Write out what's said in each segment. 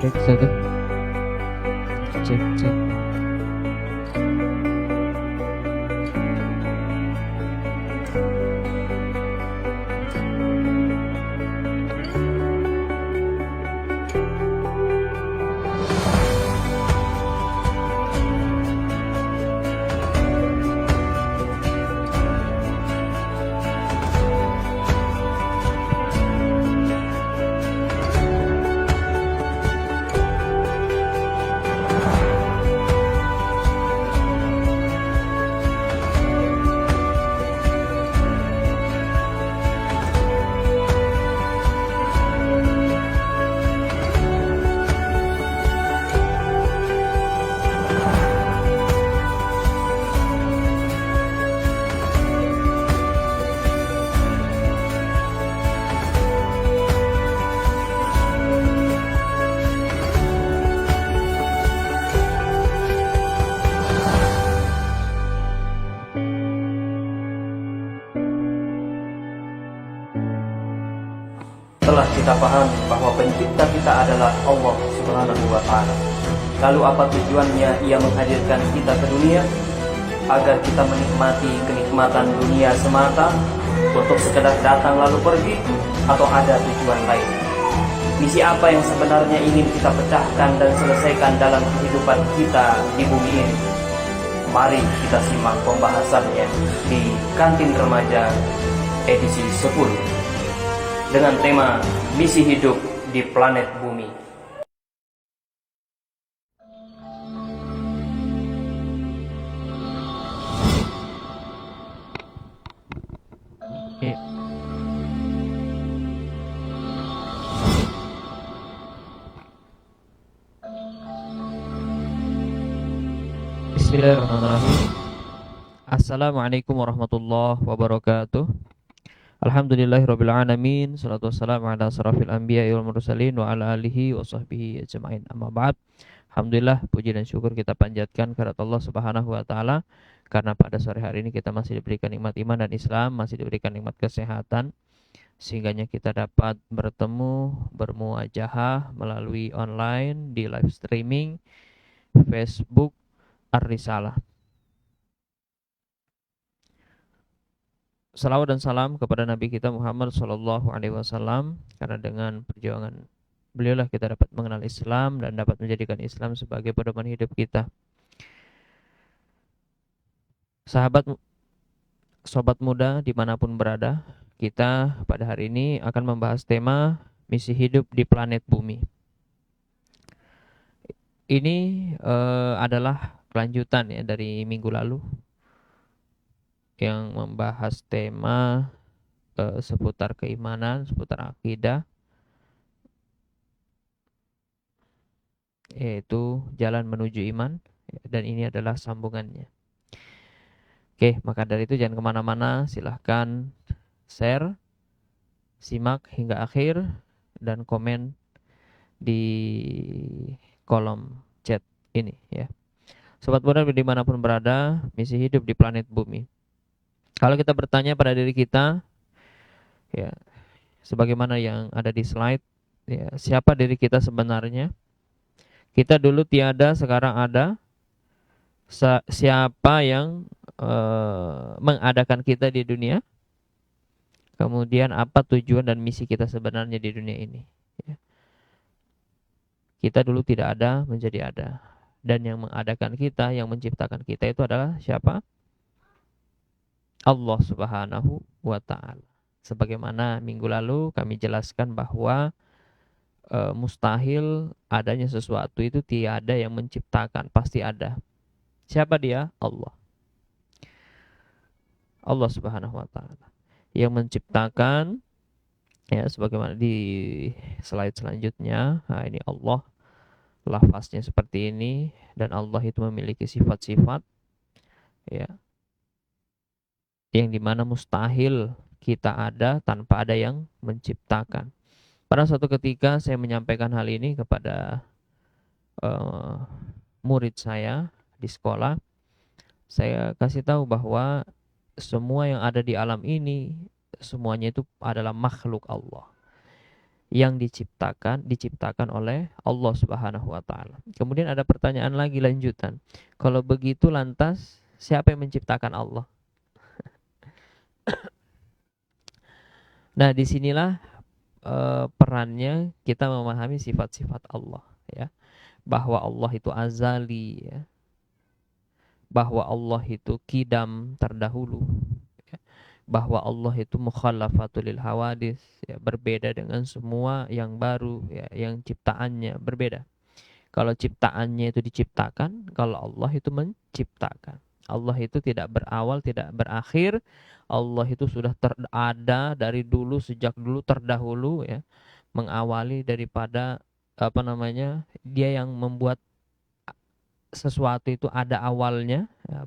Cek satu. Cek cek. Telah kita pahami bahwa pencipta kita adalah Allah Subhanahu wa Ta'ala. Lalu apa tujuannya Ia menghadirkan kita ke dunia? Agar kita menikmati kenikmatan dunia semata, untuk sekedar datang lalu pergi, atau ada tujuan lain? Misi apa yang sebenarnya ingin kita pecahkan dan selesaikan dalam kehidupan kita di bumi ini? Mari kita simak pembahasannya di Kantin Remaja edisi 10 dengan tema Misi Hidup di Planet Bumi. Oke. Bismillahirrahmanirrahim. Assalamualaikum warahmatullahi wabarakatuh. Alhamdulillahirrabbilalamin. Salatu wassalamu ala asrafil anbiya wal mursalin wa ala alihi wa sahbihi ajma'in, amma ba'd. Alhamdulillah, puji dan syukur kita panjatkan kehadirat Allah Subhanahu wa Ta'ala, karena pada sore hari ini kita masih diberikan nikmat iman dan Islam, masih diberikan nikmat kesehatan, sehingganya kita dapat bertemu, bermuajahah melalui online di live streaming Facebook Ar-Risalah. Salawat dan salam kepada Nabi kita Muhammad Sallallahu Alaihi Wasallam, karena dengan perjuangan beliaulah kita dapat mengenal Islam dan dapat menjadikan Islam sebagai pedoman hidup kita. Sahabat, sobat muda dimanapun berada, kita pada hari ini akan membahas tema misi hidup di planet bumi. Ini adalah kelanjutan ya dari minggu lalu yang membahas tema seputar keimanan, seputar akidah, yaitu jalan menuju iman, dan ini adalah sambungannya. Oke, maka dari itu jangan kemana-mana, silahkan share, simak hingga akhir, dan komen di kolom chat ini ya. Sobat muda dimanapun berada, misi hidup di planet bumi. Kalau kita bertanya pada diri kita, ya, sebagaimana yang ada di slide, ya, siapa diri kita sebenarnya? Kita dulu tiada, sekarang ada. Siapa yang mengadakan kita di dunia? Kemudian apa tujuan dan misi kita sebenarnya di dunia ini? Ya. Kita dulu tidak ada, menjadi ada. Dan yang mengadakan kita, yang menciptakan kita itu adalah siapa? Allah Subhanahu wa Ta'ala. Sebagaimana minggu lalu kami jelaskan bahwa mustahil adanya sesuatu itu tiada yang menciptakan, pasti ada. Siapa dia? Allah. Allah Subhanahu wa Ta'ala yang menciptakan, ya, sebagaimana di slide selanjutnya. Nah, ini Allah, lafaznya seperti ini, dan Allah itu memiliki sifat-sifat, ya, yang dimana mustahil kita ada tanpa ada yang menciptakan. Pada suatu ketika saya menyampaikan hal ini kepada murid saya di sekolah, saya kasih tahu bahwa semua yang ada di alam ini, semuanya itu adalah makhluk Allah. yang diciptakan oleh Allah Subhanahu wa taala. Kemudian ada pertanyaan lagi lanjutan. Kalau begitu lantas siapa yang menciptakan Allah? Nah, disinilah perannya kita memahami sifat-sifat Allah, ya. Bahwa Allah itu azali, ya. Bahwa Allah itu kidam, terdahulu, ya. Bahwa Allah itu mukhallafatul lil hawadis, ya, berbeda dengan semua yang baru, ya, yang ciptaannya berbeda. Kalau ciptaannya itu diciptakan, kalau Allah itu menciptakan. Allah itu tidak berawal, tidak berakhir. Allah itu sudah ada dari dulu, sejak dulu, terdahulu, ya. Mengawali daripada dia yang membuat sesuatu itu ada awalnya, ya.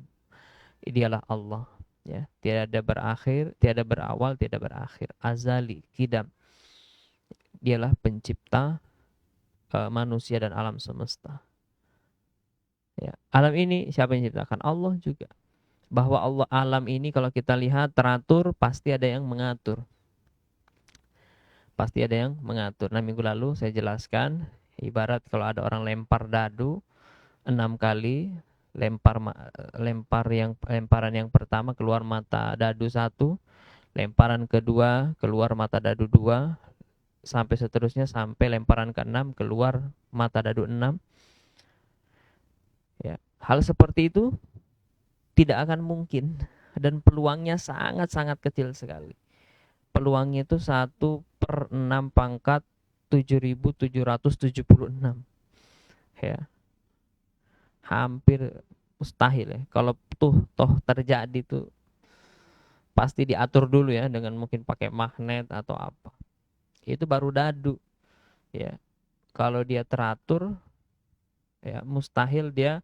Dialah Allah, ya. Tiada berakhir, tiada berawal, tiada berakhir. Azali, kidam. Dialah pencipta manusia dan alam semesta. Ya, alam ini siapa yang ciptakan? Allah juga. Bahwa Allah alam ini kalau kita lihat teratur, pasti ada yang mengatur. Pasti ada yang mengatur. Nah, minggu lalu saya jelaskan, ibarat kalau ada orang lempar dadu 6 kali, lemparan yang pertama keluar mata dadu 1, lemparan kedua keluar mata dadu 2, sampai seterusnya sampai lemparan ke-6 keluar mata dadu 6. Ya, hal seperti itu tidak akan mungkin dan peluangnya sangat-sangat kecil sekali. Peluangnya itu 1/6 pangkat 7.776. Ya. Hampir mustahil, ya. Kalau toh terjadi tuh pasti diatur dulu, ya, dengan mungkin pakai magnet atau apa. Itu baru dadu, ya. Kalau dia teratur, ya, mustahil dia,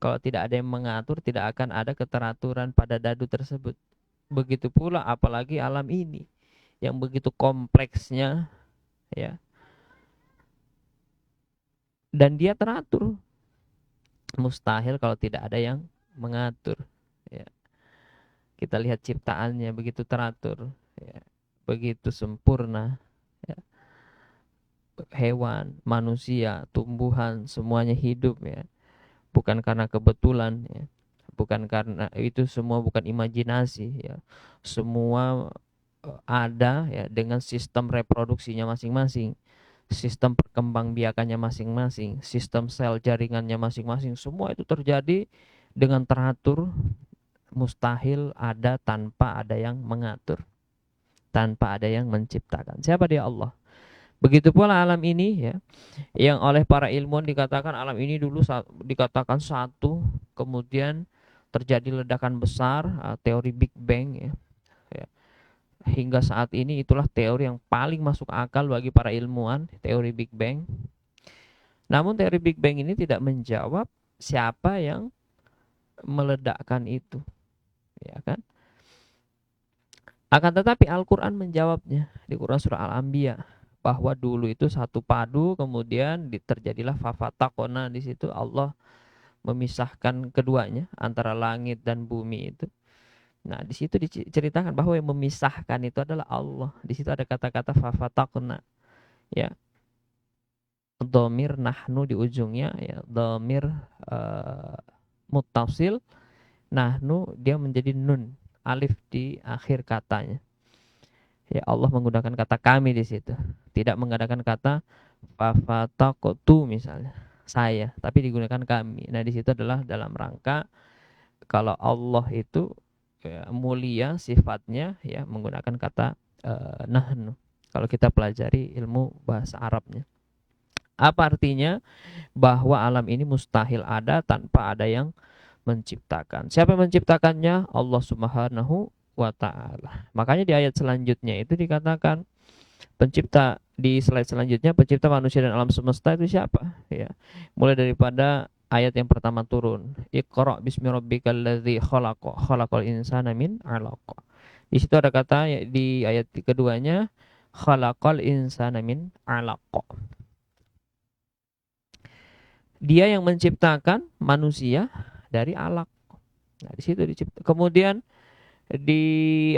kalau tidak ada yang mengatur, tidak akan ada keteraturan pada dadu tersebut. Begitu pula apalagi alam ini yang begitu kompleksnya, ya. Dan dia teratur. Mustahil kalau tidak ada yang mengatur, ya. Kita lihat ciptaannya begitu teratur, ya. Begitu sempurna, ya. Hewan, manusia, tumbuhan, semuanya hidup, ya. Bukan karena kebetulan, ya. Bukan karena itu semua, bukan imajinasi, ya. Semua ada, ya, dengan sistem reproduksinya masing-masing, sistem perkembangbiakannya masing-masing, sistem sel jaringannya masing-masing. Semua itu terjadi dengan teratur. Mustahil ada tanpa ada yang mengatur, tanpa ada yang menciptakan. Siapa dia? Allah. Begitu pula alam ini, ya, yang oleh para ilmuwan dikatakan alam ini dulu dikatakan satu, kemudian terjadi ledakan besar, teori Big Bang, ya. Hingga saat ini itulah teori yang paling masuk akal bagi para ilmuwan, teori Big Bang. Namun teori Big Bang ini tidak menjawab siapa yang meledakkan itu, ya kan? Akan tetapi Al-Quran menjawabnya di Quran surah Al-Anbiya, bahwa dulu itu satu padu, kemudian terjadilah fafataqona. Di situ Allah memisahkan keduanya antara langit dan bumi itu. Nah, di situ diceritakan bahwa yang memisahkan itu adalah Allah. Di situ ada kata-kata fafataqna, ya. Dhamir nahnu di ujungnya, ya, dhamir muttasil. Nahnu dia menjadi nun, alif di akhir katanya. Ya, Allah menggunakan kata kami di situ. Tidak menggunakan kata fafataqtu misalnya, saya, tapi digunakan kami. Nah, di situ adalah dalam rangka kalau Allah itu, ya, mulia sifatnya, ya, menggunakan kata nahnu. Kalau kita pelajari ilmu bahasa Arabnya. Apa artinya? Bahwa alam ini mustahil ada tanpa ada yang menciptakan. Siapa yang menciptakannya? Allah Subhanahu wa ta'ala. Makanya di ayat selanjutnya itu dikatakan pencipta, di slide selanjutnya, pencipta manusia dan alam semesta itu siapa, ya. Mulai daripada ayat yang pertama turun, Iqra bismi rabbikal ladzi khalaq, khalaqal insana min 'alaq. Di situ ada kata, ya, di ayat keduanya, khalaqal insana min 'alaq. Dia yang menciptakan manusia dari alaq. Nah, di situ dicipta. Kemudian di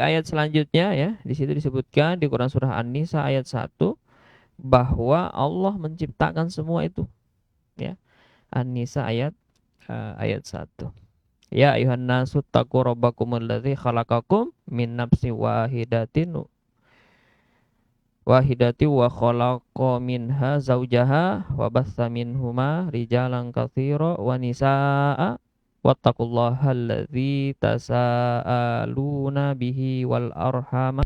ayat selanjutnya, ya, di situ disebutkan di Quran surah An-Nisa ayat 1, bahwa Allah menciptakan semua itu, ya. An-Nisa ayat 1. Ya ayuhan nasu taqu rabbakumul ladzi khalaqakum min nafsin wahidati wa khalaqa minha zaujaha wa bassa minhuma rijalan katsira wa nisaa wattaqullaha alladzi tasaaluna bihi wal arham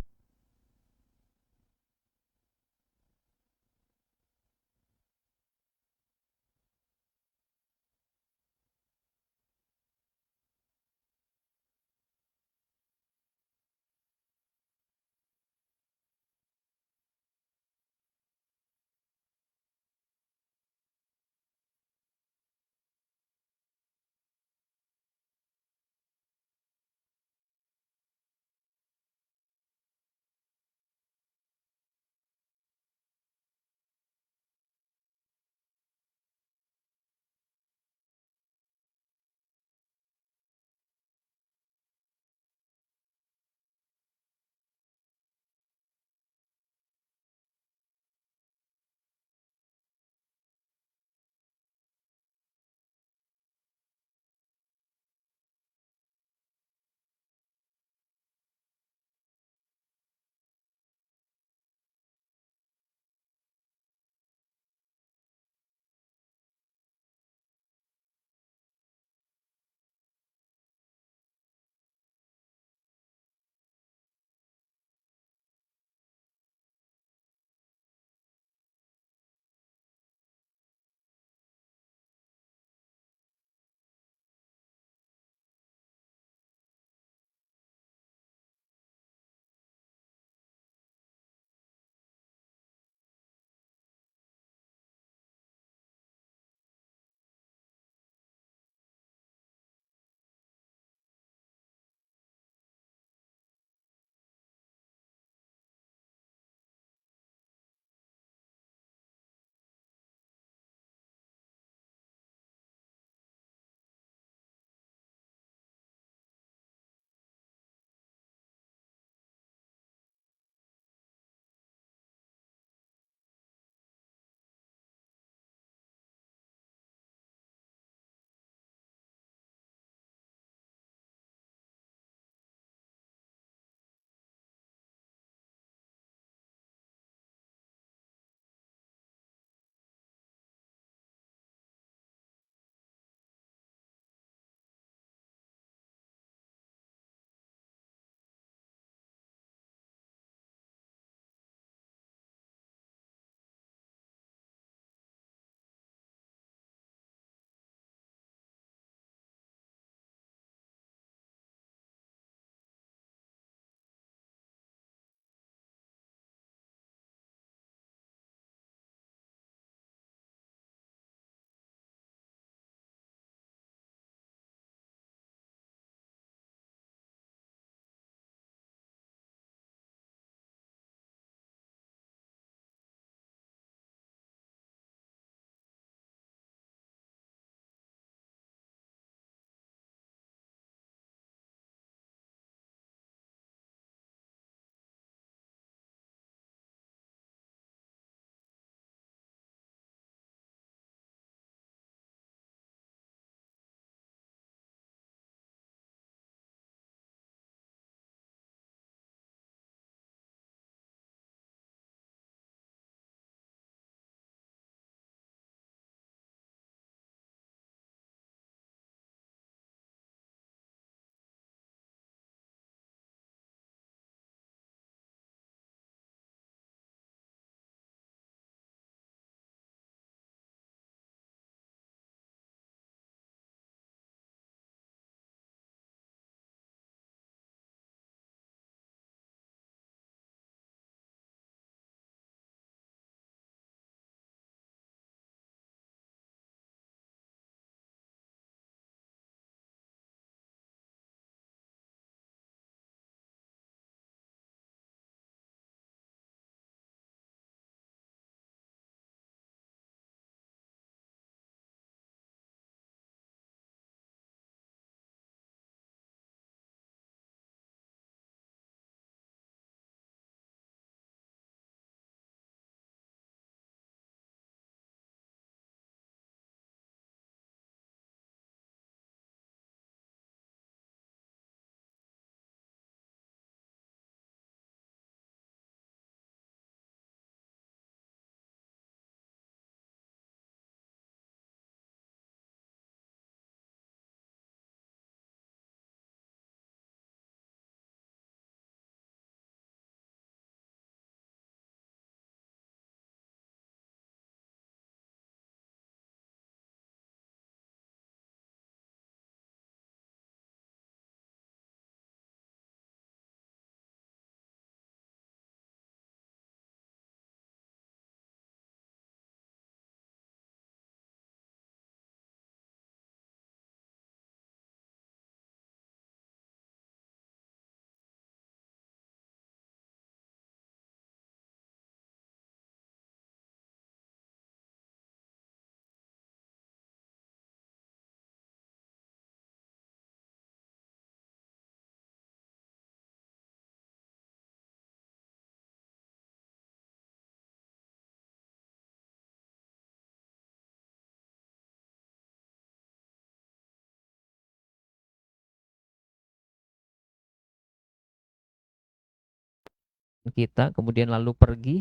kita kemudian lalu pergi,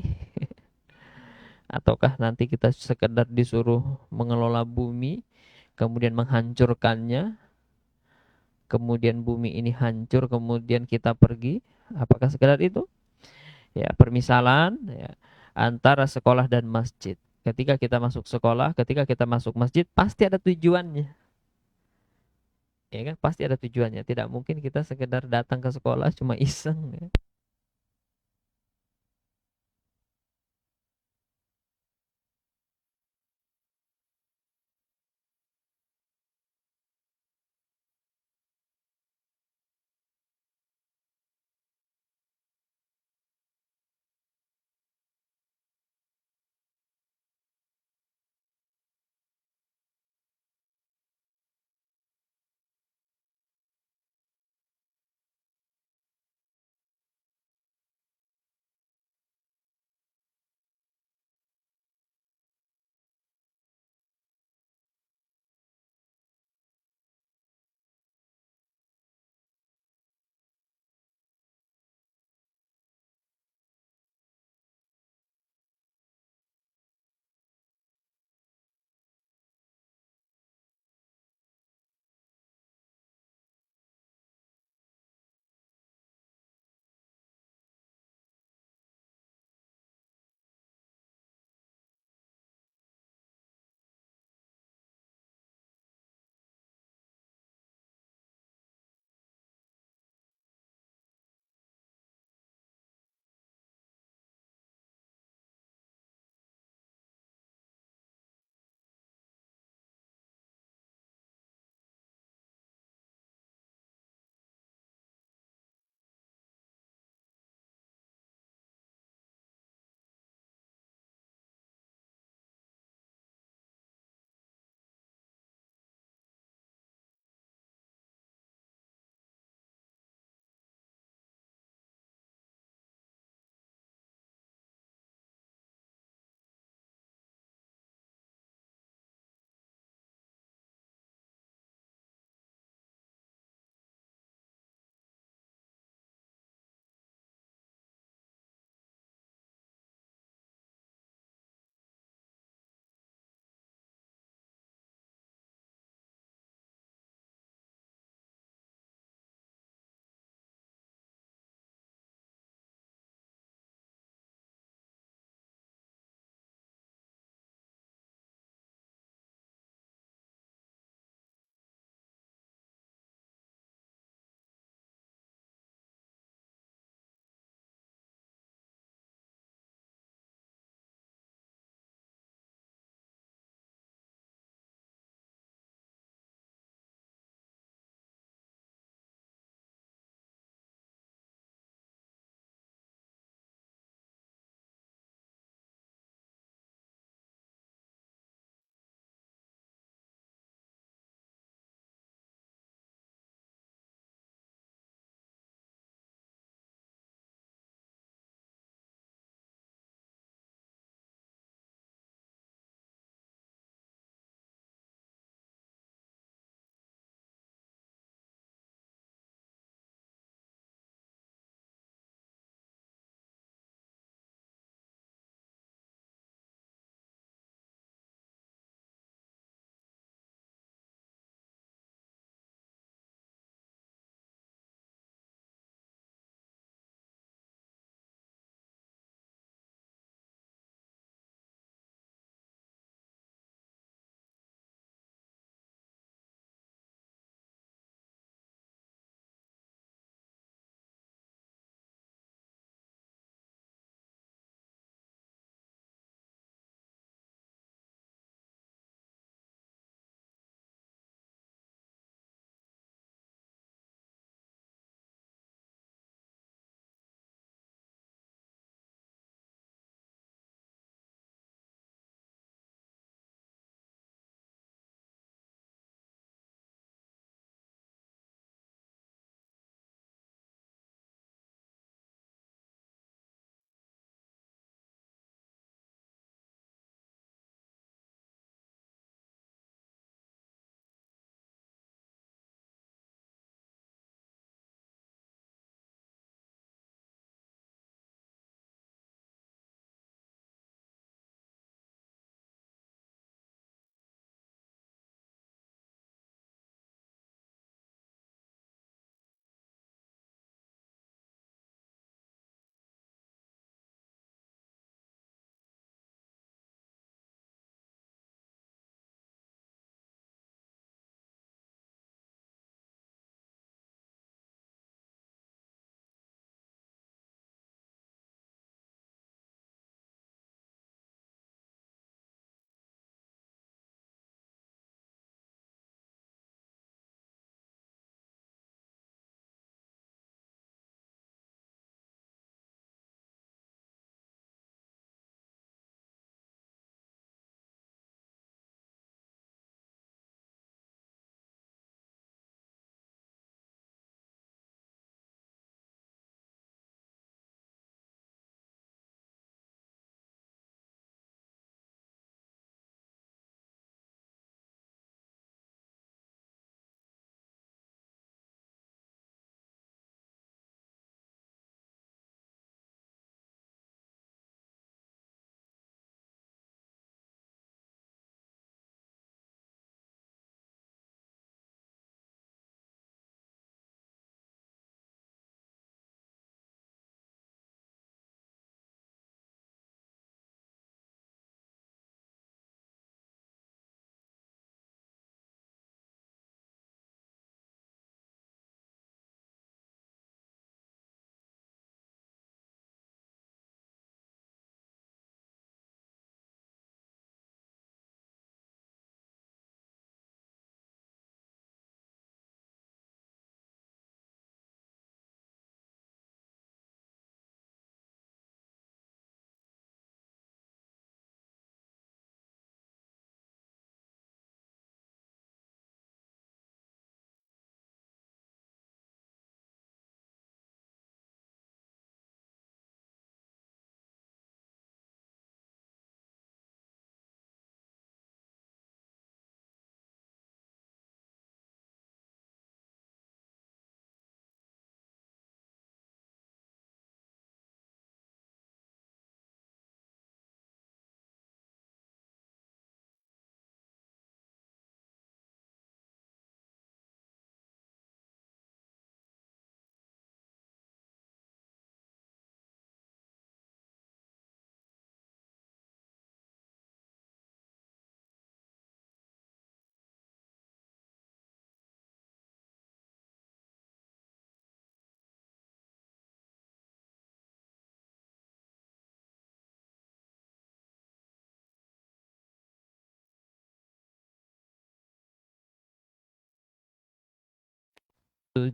ataukah nanti kita sekedar disuruh mengelola bumi kemudian menghancurkannya, kemudian bumi ini hancur kemudian kita pergi, apakah sekedar itu? Ya, permisalan ya, antara sekolah dan masjid. Ketika kita masuk sekolah, ketika kita masuk masjid, pasti ada tujuannya. Ya kan, pasti ada tujuannya. Tidak mungkin kita sekedar datang ke sekolah cuma iseng. Ya.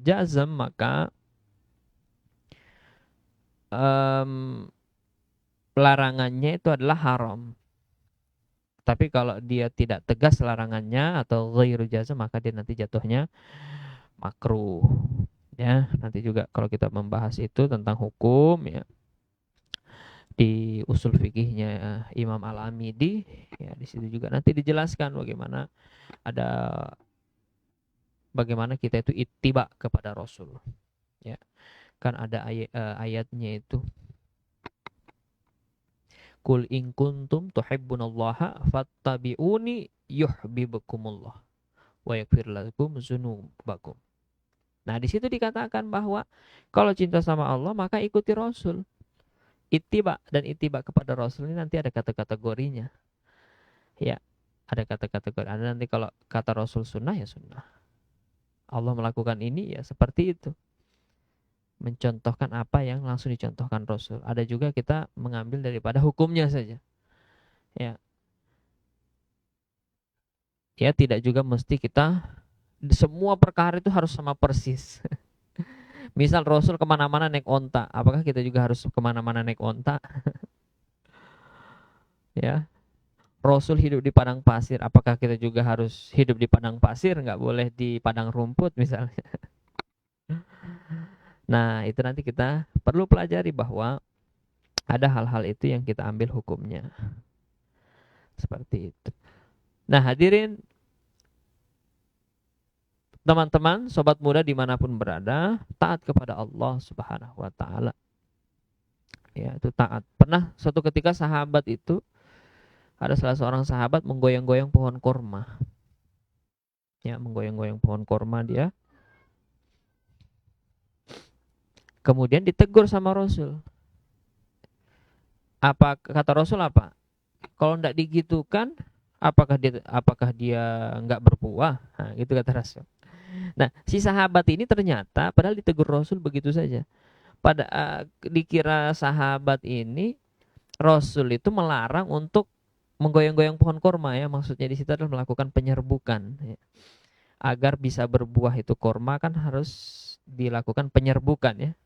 jazm, maka larangannya itu adalah haram. Tapi kalau dia tidak tegas larangannya atau ghairu jazm, maka dia nanti jatuhnya makruh. Ya, nanti juga kalau kita membahas itu tentang hukum ya di usul fikihnya Imam Al-Amidi, ya di situ juga nanti dijelaskan bagaimana kita itu ittiba kepada Rasul. Ya, kan ada ayatnya itu, Qul in kuntum tuhibbunallaha fattabi'uni yuhibbukumullah wa yaghfir lakum dzunubakum. Nah, di situ dikatakan bahwa kalau cinta sama Allah maka ikuti Rasul. Ittiba, dan ittiba kepada Rasul ini nanti ada kata-kategorinya. Ya, ada kata-kategori. Ada nanti kalau kata Rasul sunnah ya sunnah. Allah melakukan ini ya seperti itu. Mencontohkan apa yang langsung dicontohkan Rasul. Ada juga kita mengambil daripada hukumnya saja. Ya. Ya, tidak juga mesti kita semua perkara itu harus sama persis. Misal Rasul kemana-mana naik onta, apakah kita juga harus kemana-mana naik onta? Ya, Rasul hidup di padang pasir, apakah kita juga harus hidup di padang pasir? Nggak boleh di padang rumput misalnya. Nah, itu nanti kita perlu pelajari bahwa ada hal-hal itu yang kita ambil hukumnya. Seperti itu. Nah, hadirin teman-teman, sobat muda dimanapun berada, taat kepada Allah Subhanahu wa Ta'ala. Ya, itu taat. Pernah suatu ketika sahabat itu, ada salah seorang sahabat menggoyang-goyang pohon korma. Ya, menggoyang-goyang pohon korma dia. Kemudian ditegur sama Rasul. Apa kata Rasul apa? Kalau tidak digitukan, apakah dia nggak berbuah? Nah, gitu kata Rasul. Nah, si sahabat ini ternyata padahal ditegur Rasul begitu saja. Dikira sahabat ini Rasul itu melarang untuk menggoyang-goyang pohon korma, ya. Maksudnya di situ adalah melakukan penyerbukan. Ya. Agar bisa berbuah itu korma kan harus dilakukan penyerbukan, ya.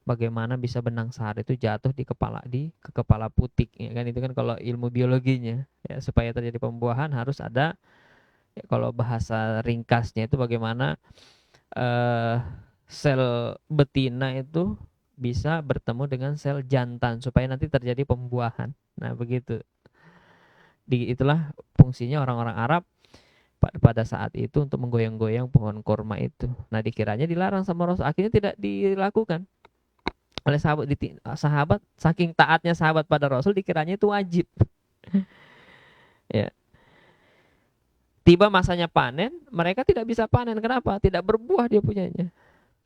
Bagaimana bisa benang sehari itu jatuh ke kepala putik, ya kan, itu kan kalau ilmu biologinya, ya, supaya terjadi pembuahan harus ada, ya, kalau bahasa ringkasnya itu bagaimana sel betina itu bisa bertemu dengan sel jantan supaya nanti terjadi pembuahan. Nah, begitu. Itulah fungsinya orang-orang Arab pada saat itu untuk menggoyang-goyang pohon korma itu. Nah, dikiranya dilarang sama Rasul, akhirnya tidak dilakukan oleh sahabat. Saking taatnya sahabat pada Rasul, dikiranya itu wajib. Ya. Tiba masanya panen, mereka tidak bisa panen. Kenapa? Tidak berbuah dia punyanya.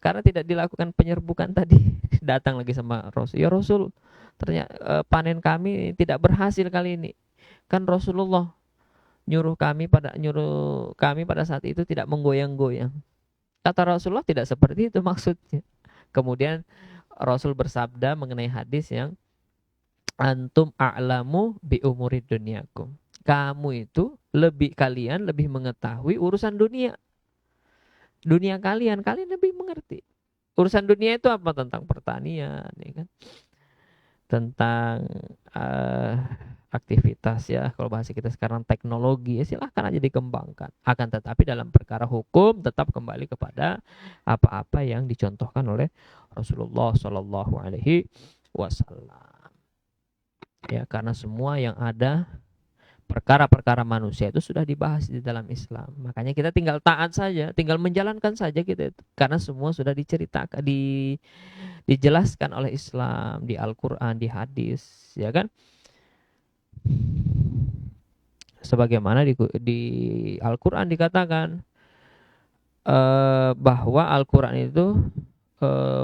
Karena tidak dilakukan penyerbukan tadi. Datang lagi sama Rasul. Ya Rasul, ternyata panen kami tidak berhasil kali ini. Kan Rasulullah nyuruh kami pada saat itu tidak menggoyang-goyang. Kata Rasulullah tidak seperti itu maksudnya. Kemudian Rasul bersabda mengenai hadis yang antum a'lamu bi umurid dunyakum. Kamu itu kalian lebih mengetahui urusan dunia. Dunia kalian lebih mengerti. Urusan dunia itu apa? Tentang pertanian, ya kan? Tentang aktivitas, ya, kalau bahasa kita sekarang teknologi, ya silahkan aja dikembangkan. Akan tetapi dalam perkara hukum tetap kembali kepada apa-apa yang dicontohkan oleh Rasulullah Shallallahu Alaihi Wasallam. Ya, karena semua yang ada perkara-perkara manusia itu sudah dibahas di dalam Islam. Makanya kita tinggal taat saja, tinggal menjalankan saja kita itu. Karena semua sudah diceritakan, dijelaskan oleh Islam di Al-Quran, di hadis, ya kan? Sebagaimana di Al-Quran dikatakan bahwa Al-Quran itu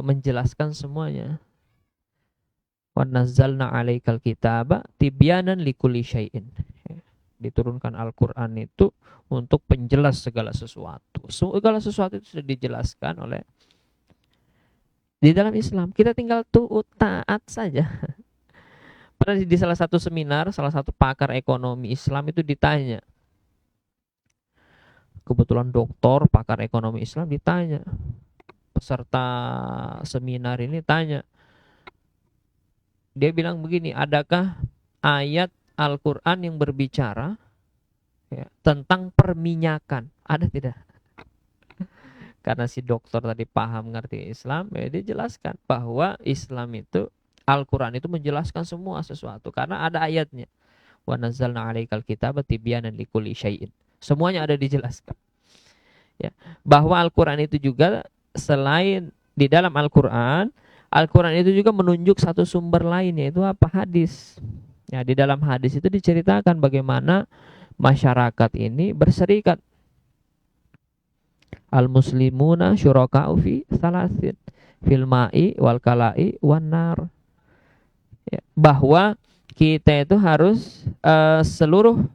menjelaskan semuanya. Wa nazzalna 'alaikal kitaba tibyanan likulli syai'in. Diturunkan Al-Quran itu untuk penjelas segala sesuatu. Segala sesuatu itu sudah dijelaskan oleh di dalam Islam. Kita tinggal taat saja. Pernah di salah satu seminar, salah satu pakar ekonomi Islam itu ditanya. Kebetulan doktor, pakar ekonomi Islam ditanya. peserta seminar ini tanya, dia bilang begini, adakah ayat Al-Quran yang berbicara ya, tentang perminyakan? Ada tidak? Karena si dokter tadi paham ngerti Islam, ya dia jelaskan bahwa Islam itu, Al-Quran itu menjelaskan semua sesuatu karena ada ayatnya. Wa nazzalna 'alaikal kitaba tibyanan likulli syai'in. Semuanya ada dijelaskan. Ya, bahwa Al-Quran itu juga selain di dalam Al-Quran, Al-Quran itu juga menunjuk satu sumber lain, yaitu apa? Hadis. Ya, di dalam hadis itu diceritakan bagaimana masyarakat ini berserikat. Al-muslimuna syuraka'u fi salasin fil ma'i wal kala'i wan nar. Ya, bahwa kita itu harus seluruh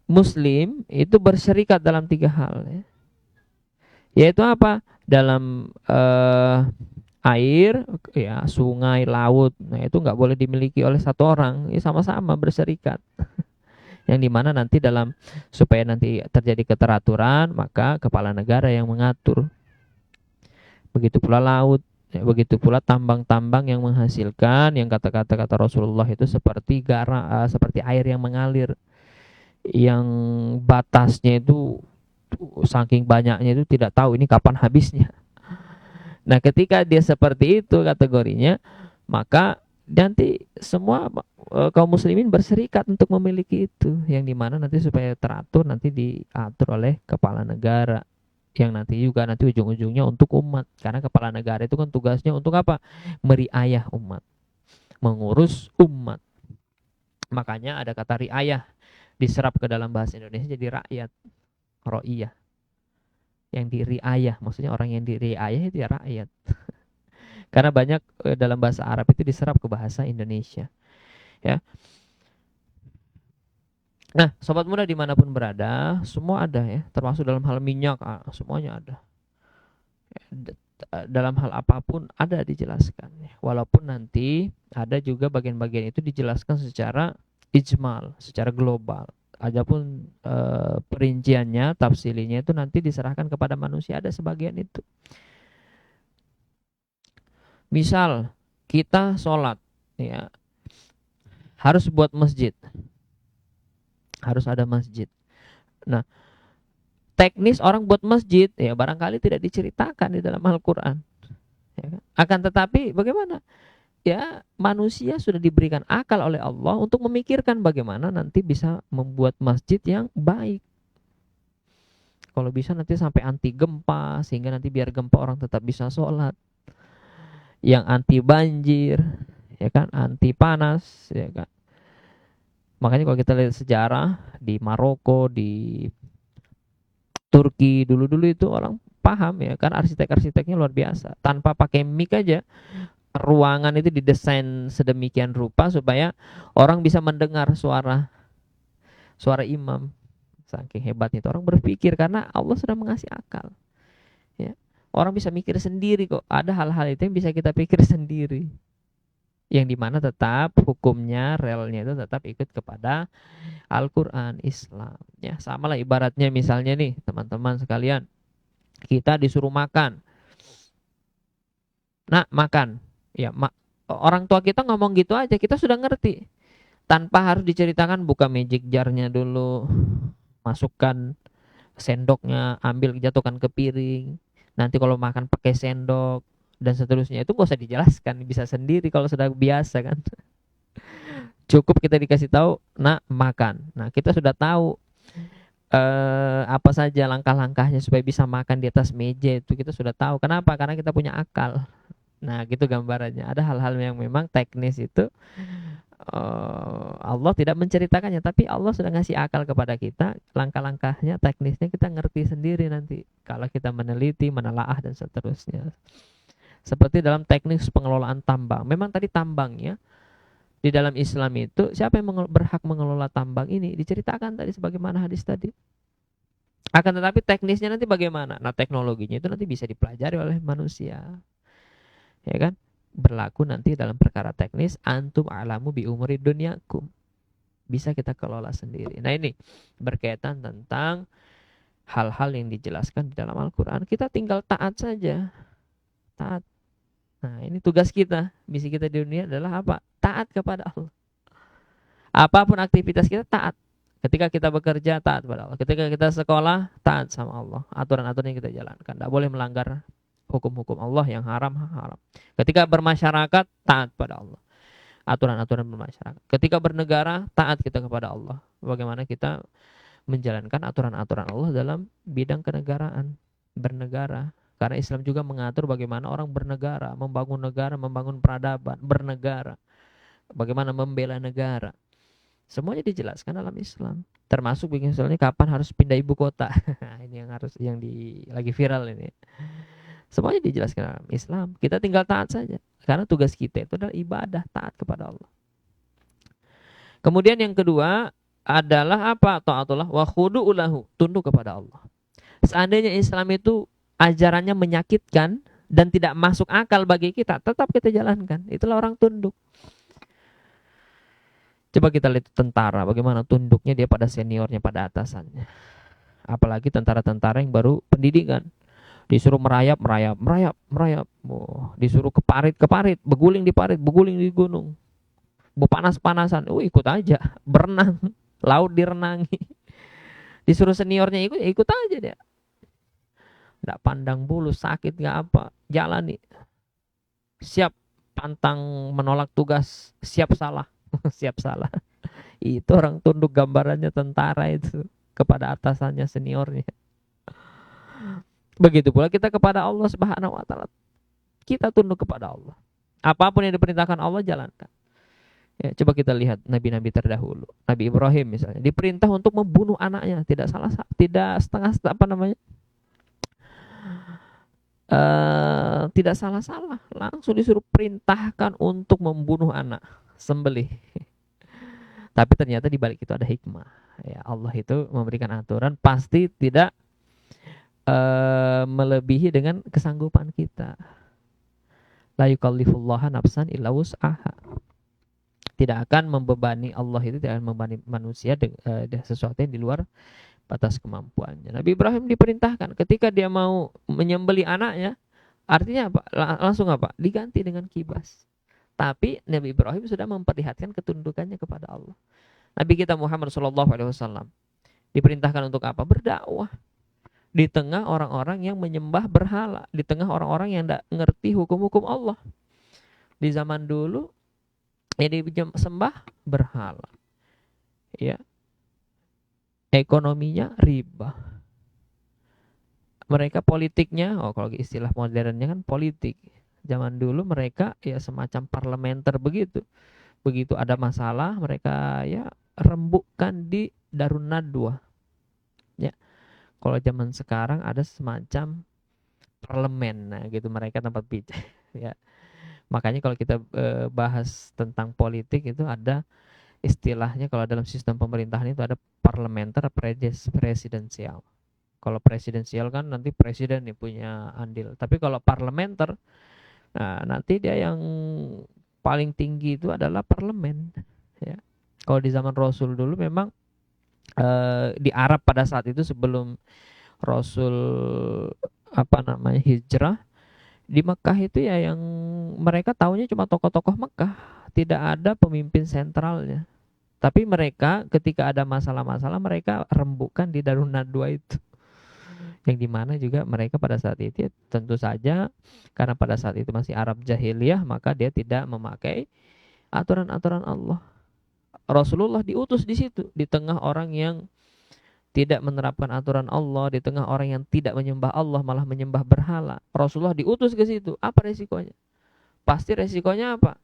Muslim itu berserikat dalam 3 hal, ya. Yaitu apa? Dalam air, ya, sungai, laut. Nah, itu nggak boleh dimiliki oleh satu orang. Ya, sama-sama berserikat. Yang dimana nanti supaya nanti terjadi keteraturan, maka kepala negara yang mengatur. Begitu pula laut. Ya, begitu pula tambang-tambang yang menghasilkan, yang kata Rasulullah itu seperti seperti air yang mengalir, yang batasnya itu saking banyaknya itu tidak tahu ini kapan habisnya. Nah, ketika dia seperti itu kategorinya, maka nanti semua kaum muslimin berserikat untuk memiliki itu, yang dimana nanti supaya teratur nanti diatur oleh kepala negara, yang nanti juga nanti ujung-ujungnya untuk umat, karena kepala negara itu kan tugasnya untuk apa? Meriayah umat, mengurus umat. Makanya ada kata riayah diserap ke dalam bahasa Indonesia jadi rakyat, ro'iyah. Yang diriayah, maksudnya orang yang diriayah itu ya rakyat. Karena banyak dalam bahasa Arab itu diserap ke bahasa Indonesia, ya. Nah, sobat muda dimanapun berada, semua ada ya, termasuk dalam hal minyak, semuanya ada. Dalam hal apapun ada dijelaskan, ya. Walaupun nanti ada juga bagian-bagian itu dijelaskan secara ijmal, secara global. Adapun perinciannya, tafsilinya itu nanti diserahkan kepada manusia, ada sebagian itu. Misal kita sholat, ya, harus buat masjid, harus ada masjid. Nah, teknis orang buat masjid ya barangkali tidak diceritakan di dalam Al-Quran, ya kan? Akan tetapi bagaimana? Ya, manusia sudah diberikan akal oleh Allah untuk memikirkan bagaimana nanti bisa membuat masjid yang baik. Kalau bisa nanti sampai anti gempa, sehingga nanti biar gempa orang tetap bisa sholat. Yang anti banjir, ya kan, anti panas, ya kan. Makanya kalau kita lihat sejarah di Maroko, di Turki dulu-dulu itu orang paham, ya kan, arsitek-arsiteknya luar biasa. Tanpa pakai mic aja ruangan itu didesain sedemikian rupa supaya orang bisa mendengar suara imam. Saking hebatnya itu orang berpikir karena Allah sudah mengasih akal, ya. Orang bisa mikir sendiri kok. Ada hal-hal itu yang bisa kita pikir sendiri, yang dimana tetap hukumnya, relnya itu tetap ikut kepada Al-Quran, Islam, ya. Sama lah ibaratnya misalnya nih teman-teman sekalian, kita disuruh makan. Nah, makan, ya, orang tua kita ngomong gitu aja, kita sudah ngerti. Tanpa harus diceritakan, buka magic jar-nya dulu, masukkan sendoknya, ambil, jatuhkan ke piring. Nanti kalau makan pakai sendok dan seterusnya, itu gak usah dijelaskan, bisa sendiri kalau sudah biasa kan. Cukup kita dikasih tahu, nah makan. Nah, kita sudah tahu apa saja langkah-langkahnya supaya bisa makan di atas meja itu kita sudah tahu. Kenapa? Karena kita punya akal. Nah, gitu gambarannya. Ada hal-hal yang memang teknis itu Allah tidak menceritakannya, tapi Allah sudah ngasih akal kepada kita, langkah-langkahnya, teknisnya kita ngerti sendiri nanti kalau kita meneliti, menelaah dan seterusnya. Seperti dalam teknik pengelolaan tambang. Memang tadi tambangnya di dalam Islam itu siapa yang berhak mengelola tambang ini diceritakan tadi sebagaimana hadis tadi. Akan tetapi teknisnya nanti bagaimana? Nah, teknologinya itu nanti bisa dipelajari oleh manusia, ya kan? Berlaku nanti dalam perkara teknis, antum a'lamu bi umuri dunyakum, bisa kita kelola sendiri. Nah, ini berkaitan tentang hal-hal yang dijelaskan di dalam Al-Quran. Kita tinggal taat saja, Taat. Nah, ini tugas kita. Misi kita di dunia adalah apa? Taat kepada Allah. Apapun aktivitas kita taat. Ketika kita bekerja taat kepada Allah. Ketika kita sekolah taat sama Allah. Aturan-aturan yang kita jalankan. Tidak boleh melanggar hukum-hukum Allah yang haram. Ketika bermasyarakat taat pada Allah. Aturan-aturan bermasyarakat. Ketika bernegara taat kita kepada Allah. Bagaimana kita menjalankan aturan-aturan Allah dalam bidang kenegaraan, bernegara. Karena Islam juga mengatur bagaimana orang bernegara, membangun peradaban, bernegara. Bagaimana membela negara. Semuanya dijelaskan dalam Islam. Termasuk misalnya kapan harus pindah ibu kota. Ini yang lagi viral ini. Semuanya dijelaskan dalam Islam. Kita tinggal taat saja. Karena tugas kita itu adalah ibadah, taat kepada Allah. Kemudian yang kedua adalah apa? Taatullah wa khudu'u lahu, tunduk kepada Allah. Seandainya Islam itu ajarannya menyakitkan dan tidak masuk akal bagi kita, tetap kita jalankan. Itulah orang tunduk. Coba kita lihat tentara, bagaimana tunduknya dia pada seniornya, pada atasannya. Apalagi tentara-tentara yang baru pendidikan. Disuruh merayap. Disuruh ke parit, beguling di parit, beguling di gunung. Panas-panasan, ikut aja, berenang, laut direnangi. Disuruh seniornya ikut aja dia. Nggak pandang bulu, sakit nggak apa, jalani. Siap pantang menolak tugas, siap salah. Siap salah. Itu orang tunduk, gambarannya tentara itu kepada atasannya, seniornya. Begitu pula kita kepada Allah Subhanahu wa taala. Kita tunduk kepada Allah. Apapun yang diperintahkan Allah jalankan. Ya, coba kita lihat nabi-nabi terdahulu. Nabi Ibrahim misalnya diperintah untuk membunuh anaknya, tidak tidak salah-salah, langsung disuruh perintahkan untuk membunuh anak, sembelih. Tapi ternyata di balik itu ada hikmah. Ya, Allah itu memberikan aturan pasti tidak melebihi dengan kesanggupan kita. La yukallifullaha nafsan illa wus'aha. Tidak akan membebani, Allah itu tidak akan membebani manusia sesuatu yang di luar batas kemampuannya. Nabi Ibrahim diperintahkan ketika dia mau menyembeli anaknya, artinya apa? Langsung apa? Diganti dengan kibas. Tapi Nabi Ibrahim sudah memperlihatkan ketundukannya kepada Allah. Nabi kita Muhammad SAW diperintahkan untuk apa? Berdakwah di tengah orang-orang yang menyembah berhala, di tengah orang-orang yang tidak ngerti hukum-hukum Allah. Di zaman dulu yang disembah berhala, ya, ekonominya riba, mereka politiknya, kalau istilah modernnya kan politik. Zaman dulu mereka ya semacam parlementer begitu. Begitu ada masalah mereka ya rembukkan di Darun Nadwa. Ya, kalau zaman sekarang ada semacam parlemen, nah gitu mereka tempat bicara. Ya. Makanya kalau kita bahas tentang politik itu ada istilahnya, kalau dalam sistem pemerintahan itu ada parlementer, presidensial. Kalau presidensial kan nanti presiden nih punya andil. Tapi kalau parlementer, nah nanti dia yang paling tinggi itu adalah parlemen. Ya. Kalau di zaman Rasul dulu memang di Arab pada saat itu sebelum Rasul hijrah, di Mekah itu ya yang mereka tahunya cuma tokoh-tokoh Mekah, tidak ada pemimpin sentralnya. Tapi mereka ketika ada masalah-masalah mereka rembukan di Darun Nadwa itu. Yang dimana juga mereka pada saat itu tentu saja karena pada saat itu masih Arab jahiliyah, maka dia tidak memakai aturan-aturan Allah. Rasulullah diutus di situ, di tengah orang yang tidak menerapkan aturan Allah, di tengah orang yang tidak menyembah Allah malah menyembah berhala. Rasulullah diutus ke situ. Apa resikonya? Pasti resikonya apa?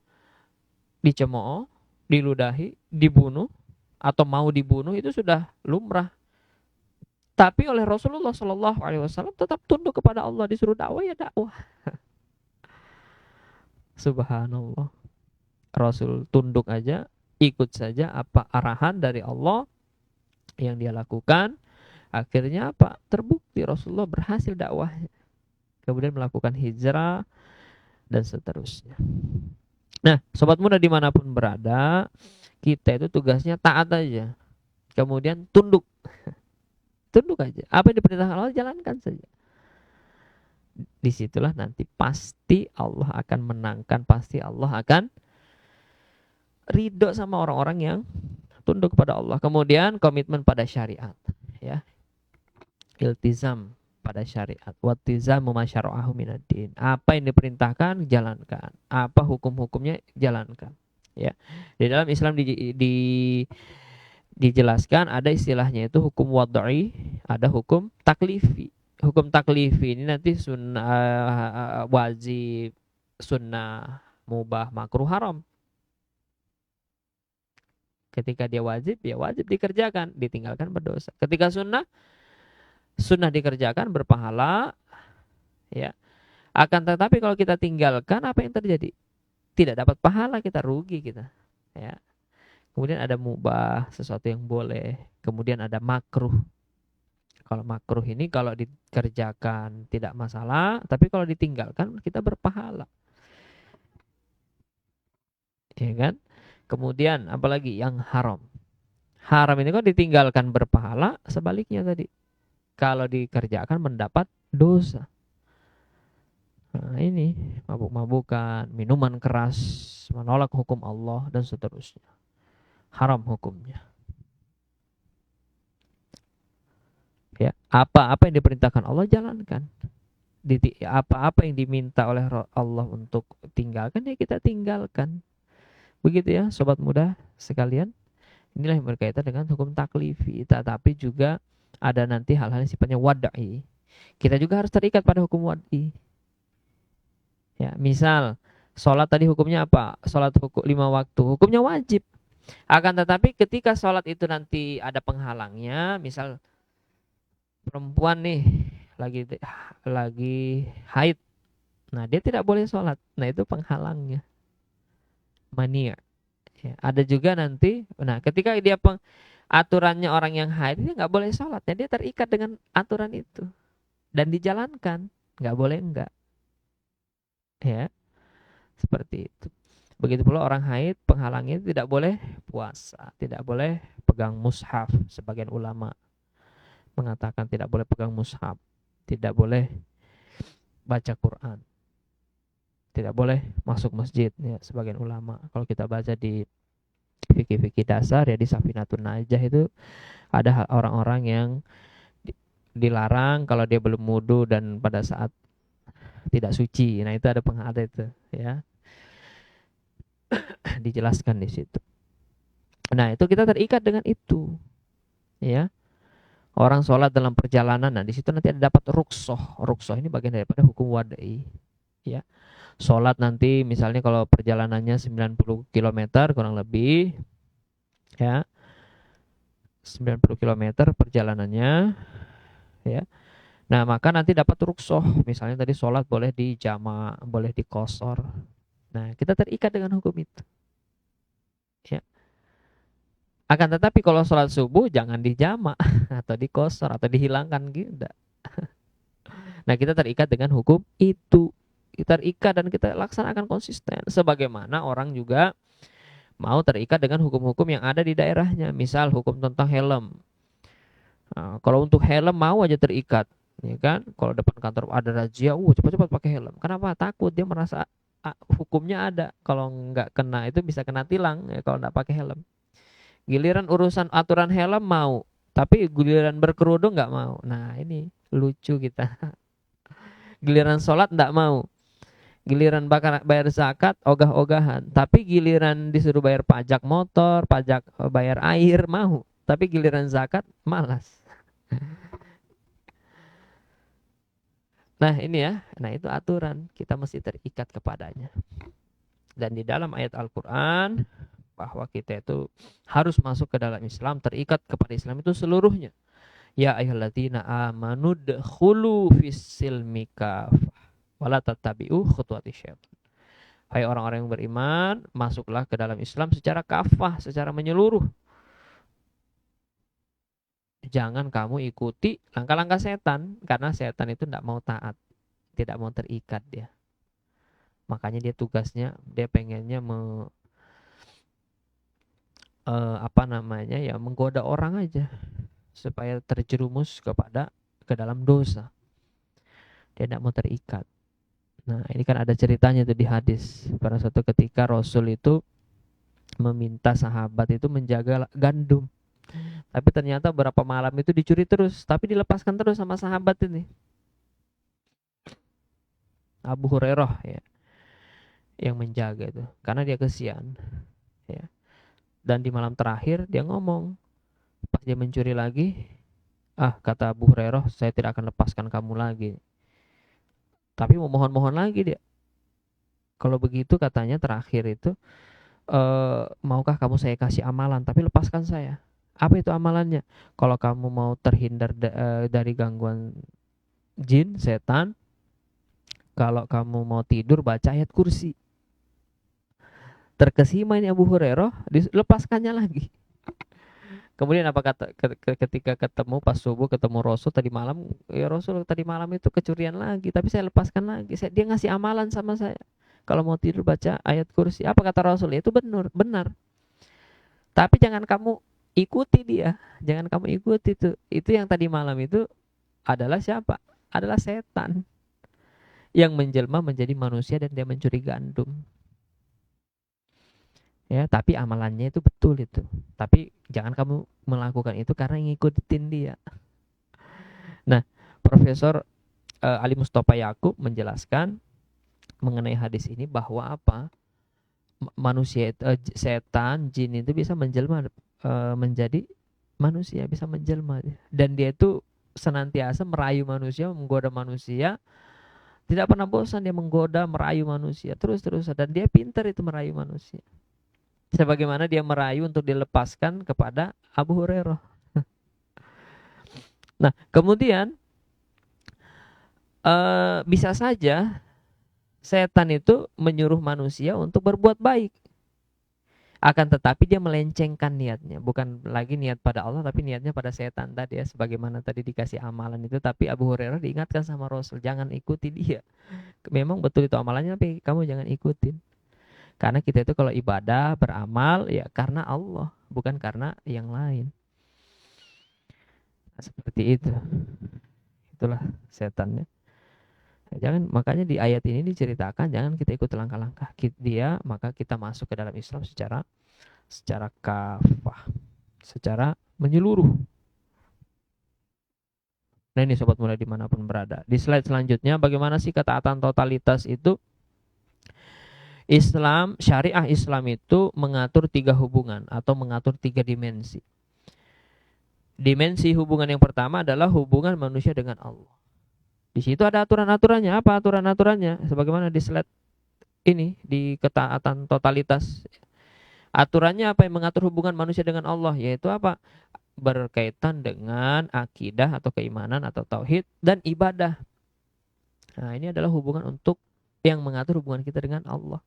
Dicemooh, diludahi, dibunuh, atau mau dibunuh itu sudah lumrah. Tapi oleh Rasulullah SAW tetap tunduk kepada Allah, disuruh dakwah ya dakwah. Subhanallah. Rasul tunduk aja, ikut saja apa arahan dari Allah yang dia lakukan. Akhirnya apa? Terbukti Rasulullah berhasil dakwahnya. Kemudian melakukan hijrah dan seterusnya. Nah, sobat muda dimanapun berada, kita itu tugasnya taat aja. Kemudian tunduk. Tunduk aja. Apa yang diperintahkan Allah jalankan saja. disitulah nanti pasti Allah akan menangkan, pasti Allah akan ridho sama orang-orang yang tunduk kepada Allah. Kemudian komitmen pada syariat, ya, iltizam pada syariat, wattizamu masyara'ahu minaddin. Apa yang diperintahkan jalankan, apa hukum-hukumnya jalankan. Ya, di dalam Islam dijelaskan ada istilahnya itu hukum wad'i, ada hukum taklifi. Hukum taklifi ini nanti sunnah, wajib, sunnah, mubah, makruh, haram. Ketika dia wajib, ya wajib dikerjakan, ditinggalkan berdosa. Ketika sunnah, sunnah dikerjakan berpahala, ya. Akan tetapi kalau kita tinggalkan, apa yang terjadi? Tidak dapat pahala, kita rugi kita, ya. Kemudian ada mubah, sesuatu yang boleh. Kemudian ada makruh. Kalau makruh ini kalau dikerjakan tidak masalah, tapi kalau ditinggalkan kita berpahala, ya kan? Kemudian apalagi yang haram. Haram ini kalau ditinggalkan berpahala, sebaliknya tadi. Kalau dikerjakan mendapat dosa. Nah, ini mabuk-mabukan, minuman keras, menolak hukum Allah dan seterusnya. Haram hukumnya. Ya, apa-apa yang diperintahkan Allah jalankan. Apa-apa yang diminta oleh Allah untuk tinggalkan, ya kita tinggalkan. Begitu ya, sobat muda sekalian. Inilah yang berkaitan dengan hukum taklifi. Tetapi juga ada nanti hal-hal yang sifatnya wad'i. Kita juga harus terikat pada hukum wad'i. Ya, misal sholat tadi hukumnya apa? Sholat hukum 5 waktu, hukumnya wajib. Akan tetapi ketika sholat itu nanti ada penghalangnya, misal perempuan nih lagi haid, nah dia tidak boleh sholat, nah itu penghalangnya, mania. Ya, ada juga nanti, nah ketika dia aturannya orang yang haid dia nggak boleh sholat, ya dia terikat dengan aturan itu dan dijalankan, nggak boleh enggak, ya seperti itu. Begitu pula orang haid, penghalangnya tidak boleh puasa, tidak boleh pegang mushaf. Sebagian ulama mengatakan tidak boleh pegang mushaf, tidak boleh baca Quran, tidak boleh masuk masjid. Ya, sebagian ulama. Kalau kita baca di fikih-fikih dasar ya di Safinatun Najah itu ada orang-orang yang dilarang kalau dia belum wudu dan pada saat tidak suci. Nah itu ada penghada itu, ya dijelaskan di situ. Nah itu kita terikat dengan itu, ya. Orang sholat dalam perjalanan, nah di situ nanti ada dapat ruksoh. Ruksoh ini bagian daripada hukum wadai, ya. Sholat nanti misalnya kalau perjalanannya 90 km kurang lebih, ya 90 km perjalanannya, ya. Nah maka nanti dapat ruksoh. Misalnya tadi sholat boleh di jama, boleh di qasar. Nah kita terikat dengan hukum itu, ya. Akan tetapi kalau sholat subuh jangan di jama atau di qasar atau dihilangkan gitu. Nah kita terikat dengan hukum itu, kita terikat dan kita laksanakan konsisten. Sebagaimana orang juga mau terikat dengan hukum-hukum yang ada di daerahnya. Misal hukum tentang helm. Nah, kalau untuk helm mau aja terikat, ya kan? Kalau depan kantor ada razia, cepat-cepat pakai helm. Kenapa? Takut, dia merasa hukumnya ada. Kalau nggak kena itu bisa kena tilang ya, kalau nggak pakai helm. Giliran urusan aturan helm mau, tapi giliran berkerudung nggak mau. Nah ini lucu kita. Giliran sholat nggak mau, giliran bayar zakat ogah-ogahan, tapi giliran disuruh bayar pajak motor, pajak bayar air mau, tapi giliran zakat malas. Nah ini ya, nah itu aturan, kita mesti terikat kepadanya. Dan di dalam ayat Al-Quran bahwa kita itu harus masuk ke dalam Islam, terikat kepada Islam itu seluruhnya. Ya ayyuhalladzina amanu dkhulu fis-silmi kafah wala tattabi'u khutuwati syaitan. Hai orang-orang yang beriman, masuklah ke dalam Islam secara kafah, secara menyeluruh. Jangan kamu ikuti langkah-langkah setan, karena setan itu tidak mau taat, tidak mau terikat dia. Makanya dia tugasnya, dia pengennya menggoda orang aja supaya terjerumus ke dalam dosa. Dia tidak mau terikat. Nah, ini kan ada ceritanya tuh di hadis. Pada suatu ketika Rasul itu meminta sahabat itu menjaga gandum. Tapi ternyata beberapa malam itu dicuri terus, tapi dilepaskan terus sama sahabat ini. Abu Hurairah ya, yang menjaga itu. Karena dia kesian. Ya. Dan di malam terakhir dia ngomong, pas dia mencuri lagi, kata Abu Hurairah, saya tidak akan lepaskan kamu lagi. Tapi memohon-mohon lagi dia. Kalau begitu katanya terakhir itu, maukah kamu saya kasih amalan, tapi lepaskan saya. Apa itu amalannya? Kalau kamu mau terhindar dari gangguan jin, setan, kalau kamu mau tidur baca ayat kursi. Terkesima ini Abu Hurairah, dilepaskannya lagi. Kemudian apa kata ketika ketemu pas subuh ketemu Rasul tadi malam, ya Rasul tadi malam itu kecurian lagi, tapi saya lepaskan lagi. Dia ngasih amalan sama saya. Kalau mau tidur baca ayat kursi. Apa kata Rasul? Itu benar. Tapi jangan kamu ikuti dia. Jangan kamu ikuti itu. Itu yang tadi malam itu adalah siapa? Adalah setan yang menjelma menjadi manusia dan dia mencuri gandum. Ya, tapi amalannya itu betul itu. Tapi jangan kamu melakukan itu karena ngikutin dia. Nah, Profesor Ali Mustafa Yakub menjelaskan mengenai hadis ini bahwa apa? Manusia setan, jin itu bisa menjelma menjadi manusia, bisa menjelma, dan dia itu senantiasa merayu manusia, menggoda manusia, tidak pernah bosan dia menggoda, merayu manusia terus-terusan, dan dia pintar itu merayu manusia. Sebagaimana dia merayu untuk dilepaskan kepada Abu Hurairah. Nah, kemudian bisa saja setan itu menyuruh manusia untuk berbuat baik. Akan tetapi dia melencengkan niatnya, bukan lagi niat pada Allah tapi niatnya pada setan tadi ya, sebagaimana tadi dikasih amalan itu, tapi Abu Hurairah diingatkan sama Rasul, jangan ikuti dia. Memang betul itu amalannya tapi kamu jangan ikutin. Karena kita itu kalau ibadah, beramal ya karena Allah, bukan karena yang lain. Nah, seperti itu. Itulah setannya. Jangan, makanya di ayat ini diceritakan jangan kita ikut langkah-langkah dia, maka kita masuk ke dalam Islam secara kafah, secara menyeluruh. Nah ini sobat muda dimanapun berada. Di slide selanjutnya, bagaimana sih ketaatan totalitas itu? Islam, syariah Islam itu mengatur 3 hubungan atau mengatur 3 dimensi. Dimensi hubungan yang pertama adalah hubungan manusia dengan Allah. Di situ ada aturan-aturannya. Apa aturan-aturannya? Sebagaimana di slide ini, di ketaatan totalitas. Aturannya apa yang mengatur hubungan manusia dengan Allah? Yaitu apa? Berkaitan dengan akidah atau keimanan atau tauhid dan ibadah. Nah, ini adalah hubungan untuk yang mengatur hubungan kita dengan Allah.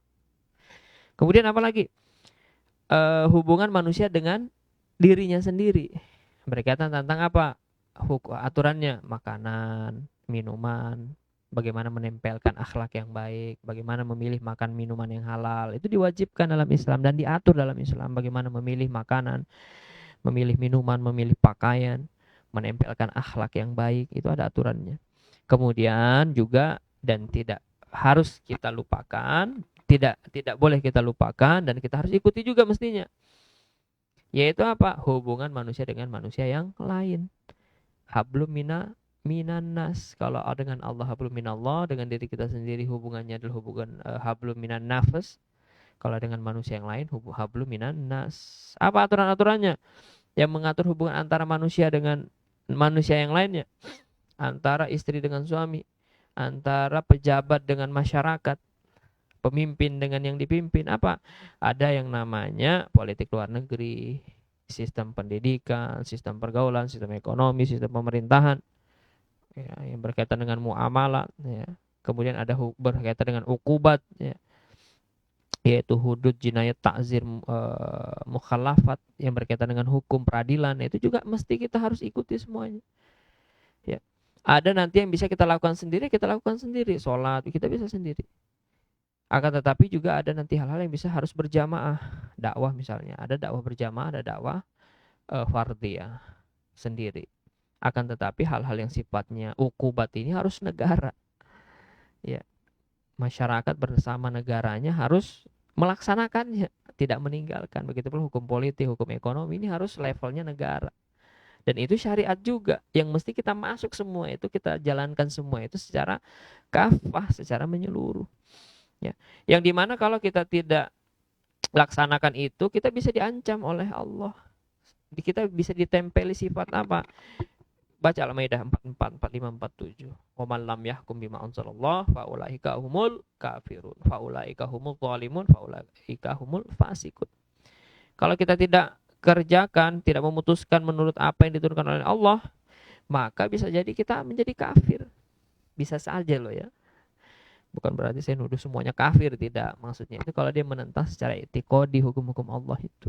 Kemudian apa lagi? Hubungan manusia dengan dirinya sendiri. Berkaitan tentang apa? Aturannya, makanan, minuman, bagaimana menempelkan akhlak yang baik, bagaimana memilih makan minuman yang halal, itu diwajibkan dalam Islam dan diatur dalam Islam. Bagaimana memilih makanan, memilih minuman, memilih pakaian, menempelkan akhlak yang baik, itu ada aturannya. Kemudian juga, dan tidak harus kita lupakan, tidak boleh kita lupakan dan kita harus ikuti juga mestinya, yaitu apa? Hubungan manusia dengan manusia yang lain. Hablum minanas. Kalau dengan Allah hablum minallah, dengan diri kita sendiri hubungannya adalah hubungan hablum minan nafas. Kalau dengan manusia yang lain hablum minan nas. Apa aturan-aturannya yang mengatur hubungan antara manusia dengan manusia yang lainnya? Antara istri dengan suami, antara pejabat dengan masyarakat, pemimpin dengan yang dipimpin. Apa? Ada yang namanya politik luar negeri, sistem pendidikan, sistem pergaulan, sistem ekonomi, sistem pemerintahan, ya, yang berkaitan dengan muamalah, ya. Kemudian ada berkaitan dengan ukubat, ya, yaitu hudud, jinayat, takzir, mukhalafat, yang berkaitan dengan hukum peradilan. Itu juga mesti kita harus ikuti semuanya, ya. Ada nanti yang bisa kita lakukan sendiri, sholat kita bisa sendiri. Akan tetapi juga ada nanti hal-hal yang bisa harus berjamaah. Dakwah misalnya, ada dakwah berjamaah, ada dakwah fardhiyah sendiri. Akan tetapi hal-hal yang sifatnya ukubat ini harus negara, ya, masyarakat bersama negaranya harus melaksanakannya, tidak meninggalkan. Begitupun hukum politik, hukum ekonomi ini harus levelnya negara. Dan itu syariat juga yang mesti kita masuk semua itu, kita jalankan semua itu secara kafah, secara menyeluruh. Ya. Yang dimana kalau kita tidak laksanakan itu, kita bisa diancam oleh Allah. Kita bisa ditempeli sifat apa? Baca Al-Maidah 44, 45, 47. Wa man lam yahkum bima anzalallah fa ulaika humul kafirun, fa ulaika humul zalimun, fa ulaika humul fasikun. Kalau kita tidak kerjakan, tidak memutuskan menurut apa yang diturunkan oleh Allah, maka bisa jadi kita menjadi kafir. Bisa saja loh ya. Bukan berarti saya nuduh semuanya kafir, tidak. Maksudnya itu kalau dia menentang secara etikodi hukum-hukum Allah itu,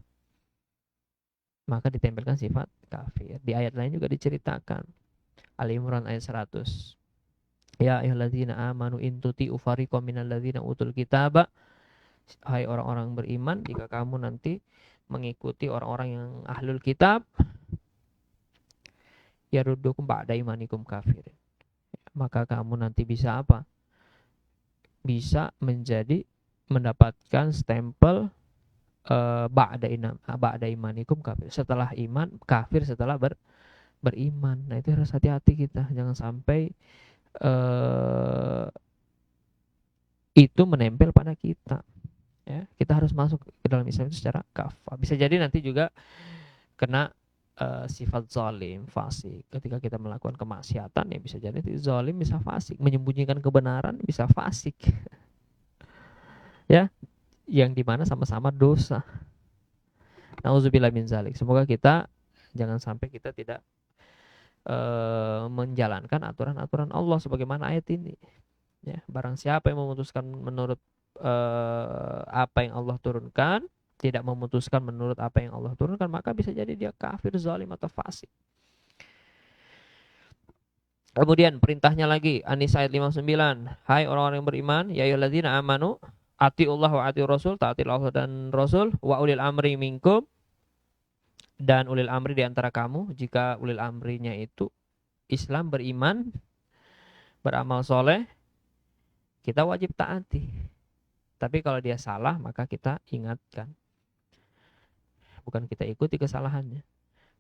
maka ditempelkan sifat kafir. Di ayat lain juga diceritakan. Ali Imran ayat 100. Ya ayyuhalladzina amanu in tuti'u fariqam minal ladzina utul kitaba. Hai orang-orang beriman, jika kamu nanti mengikuti orang-orang yang ahlul kitab, yaruddukum ba'da imanikum kafir, maka kamu nanti bisa apa? Bisa mendapatkan stempel ba'da imanikum kafir, setelah iman kafir, setelah beriman. Nah itu harus hati-hati kita, jangan sampai itu menempel pada kita. Ya, kita harus masuk ke dalam Islam itu secara kafah. Bisa jadi nanti juga kena sifat zalim, fasik. Ketika kita melakukan kemaksiatan, ya bisa jadi zalim, bisa fasik. Menyembunyikan kebenaran bisa fasik. Ya, yang dimana sama-sama dosa. Nauzubillah min zalik. Semoga kita jangan sampai kita tidak menjalankan aturan-aturan Allah sebagaimana ayat ini. Ya, barang siapa yang memutuskan menurut apa yang Allah turunkan, tidak memutuskan menurut apa yang Allah turunkan, maka bisa jadi dia kafir, zalim atau fasik. Kemudian perintahnya lagi, An-Nisa ayat 59. Hai orang-orang yang beriman, ya ayyuhalladzina amanu atiullah wa atiur rasul, taatilah Allah dan Rasul, wa ulil amri minkum, dan ulil amri di antara kamu. Jika ulil amrinya itu Islam, beriman, beramal soleh, kita wajib taati. Tapi kalau dia salah, maka kita ingatkan. Bukan kita ikuti kesalahannya.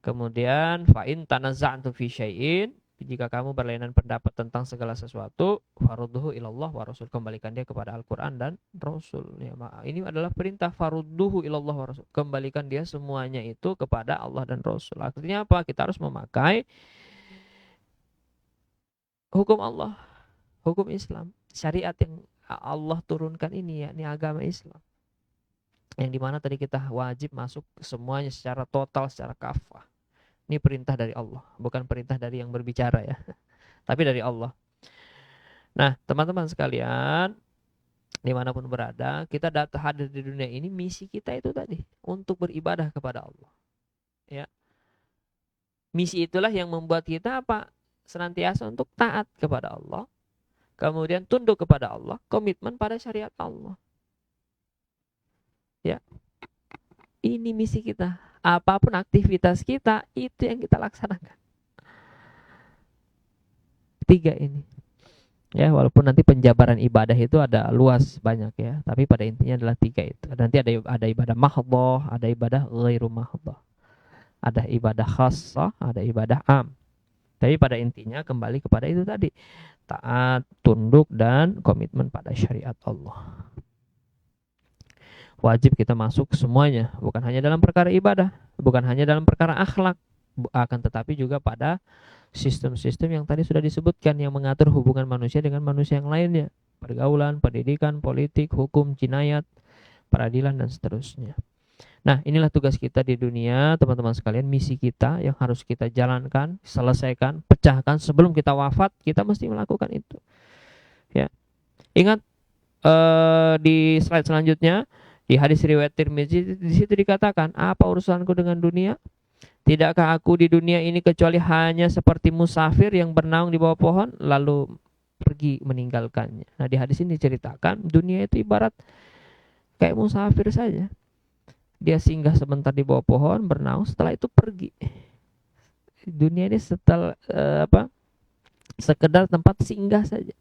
Kemudian fa'in tanaza'tum fi syai'in, jika kamu berlainan pendapat tentang segala sesuatu, farudduhu ilallah wa rasul, kembalikan dia kepada Al-Qur'an dan Rasul. Ya, ini adalah perintah, farudduhu ilallah wa rasul, kembalikan dia semuanya itu kepada Allah dan Rasul. Artinya apa? Kita harus memakai hukum Allah, hukum Islam, syariat yang Allah turunkan ini, ya, ini agama Islam. Yang dimana tadi kita wajib masuk semuanya secara total, secara kafah. Ini perintah dari Allah, bukan perintah dari yang berbicara ya, tapi dari Allah. Nah teman-teman sekalian, dimanapun berada, kita datang hadir di dunia ini, misi kita itu tadi, untuk beribadah kepada Allah. Ya, misi itulah yang membuat kita apa? Senantiasa untuk taat kepada Allah, kemudian tunduk kepada Allah, komitmen pada syariat Allah. Ya, ini misi kita. Apapun aktivitas kita, itu yang kita laksanakan. 3 ini. Ya, walaupun nanti penjabaran ibadah itu ada luas banyak ya, tapi pada intinya adalah 3 itu. Nanti ada ibadah mahdhah, ada ibadah ghairu mahdhah. Ada ibadah khassah, ada ibadah am. Tapi pada intinya kembali kepada itu tadi. Taat, tunduk, dan komitmen pada syariat Allah. Wajib kita masuk semuanya, bukan hanya dalam perkara ibadah, bukan hanya dalam perkara akhlak, akan tetapi juga pada sistem-sistem yang tadi sudah disebutkan, yang mengatur hubungan manusia dengan manusia yang lainnya, pergaulan, pendidikan, politik, hukum, jinayat, peradilan, dan seterusnya. Nah, inilah tugas kita di dunia, teman-teman sekalian, misi kita yang harus kita jalankan, selesaikan, pecahkan sebelum kita wafat. Kita mesti melakukan itu. Ya, ingat di slide selanjutnya, di hadis riwayat Tirmizi, di situ dikatakan, apa urusanku dengan dunia? Tidakkah aku di dunia ini kecuali hanya seperti musafir yang bernaung di bawah pohon lalu pergi meninggalkannya. Nah, di hadis ini diceritakan dunia itu ibarat kayak musafir saja. Dia singgah sebentar di bawah pohon, bernaung, setelah itu pergi. Dunia ini sekedar tempat singgah saja.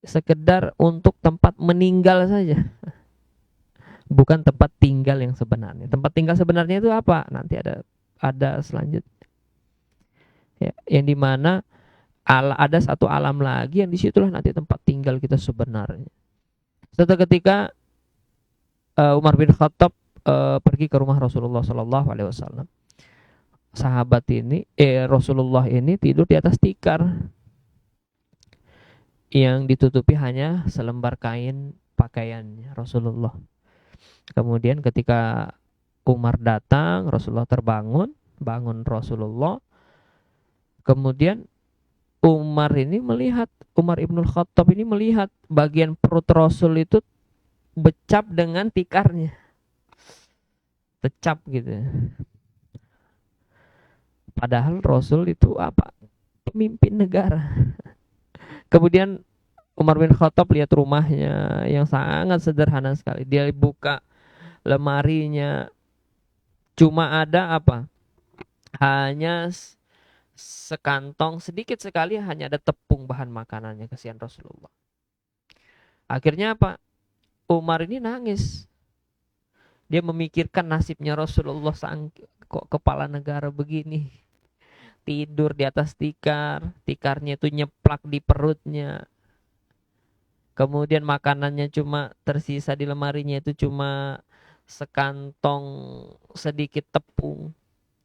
sekedar untuk tempat meninggal saja, bukan tempat tinggal yang sebenarnya. Tempat tinggal sebenarnya itu apa? Nanti ada selanjutnya. Ya, yang dimana ada satu alam lagi yang disitulah nanti tempat tinggal kita sebenarnya. Suatu ketika Umar bin Khattab pergi ke rumah Rasulullah Shallallahu Alaihi Wasallam. Sahabat ini, Rasulullah ini tidur di atas tikar yang ditutupi hanya selembar kain pakaiannya Rasulullah. Kemudian ketika Umar datang, Rasulullah bangun Rasulullah. Kemudian Umar Ibnul Khattab ini melihat bagian perut Rasul itu becap dengan tikarnya. Becap gitu. Padahal Rasul itu apa? Pemimpin negara. Kemudian Umar bin Khattab lihat rumahnya yang sangat sederhana sekali. Dia buka lemarinya, cuma ada apa? Hanya sekantong sedikit sekali, hanya ada tepung bahan makanannya, kasihan Rasulullah. Akhirnya apa? Umar ini nangis. Dia memikirkan nasibnya Rasulullah, kok kepala negara begini, tidur di atas tikarnya itu nyeplak di perutnya. Kemudian makanannya cuma tersisa di lemarinya itu cuma sekantong sedikit tepung.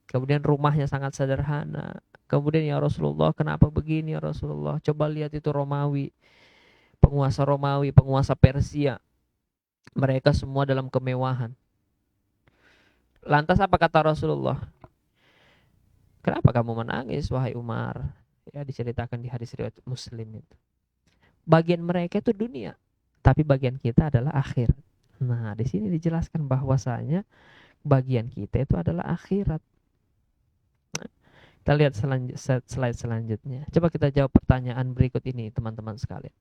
Kemudian rumahnya sangat sederhana. Kemudian ya Rasulullah, kenapa begini ya Rasulullah? Coba lihat itu Romawi, penguasa Persia. Mereka semua dalam kemewahan. Lantas apa kata Rasulullah? Kenapa kamu menangis wahai Umar? Ya, diceritakan di hadis riwayat Muslim itu. Bagian mereka itu dunia, tapi bagian kita adalah akhirat. Nah, di sini dijelaskan bahwasanya bagian kita itu adalah akhirat. Nah, kita lihat slide selanjutnya. Coba kita jawab pertanyaan berikut ini, teman-teman sekalian.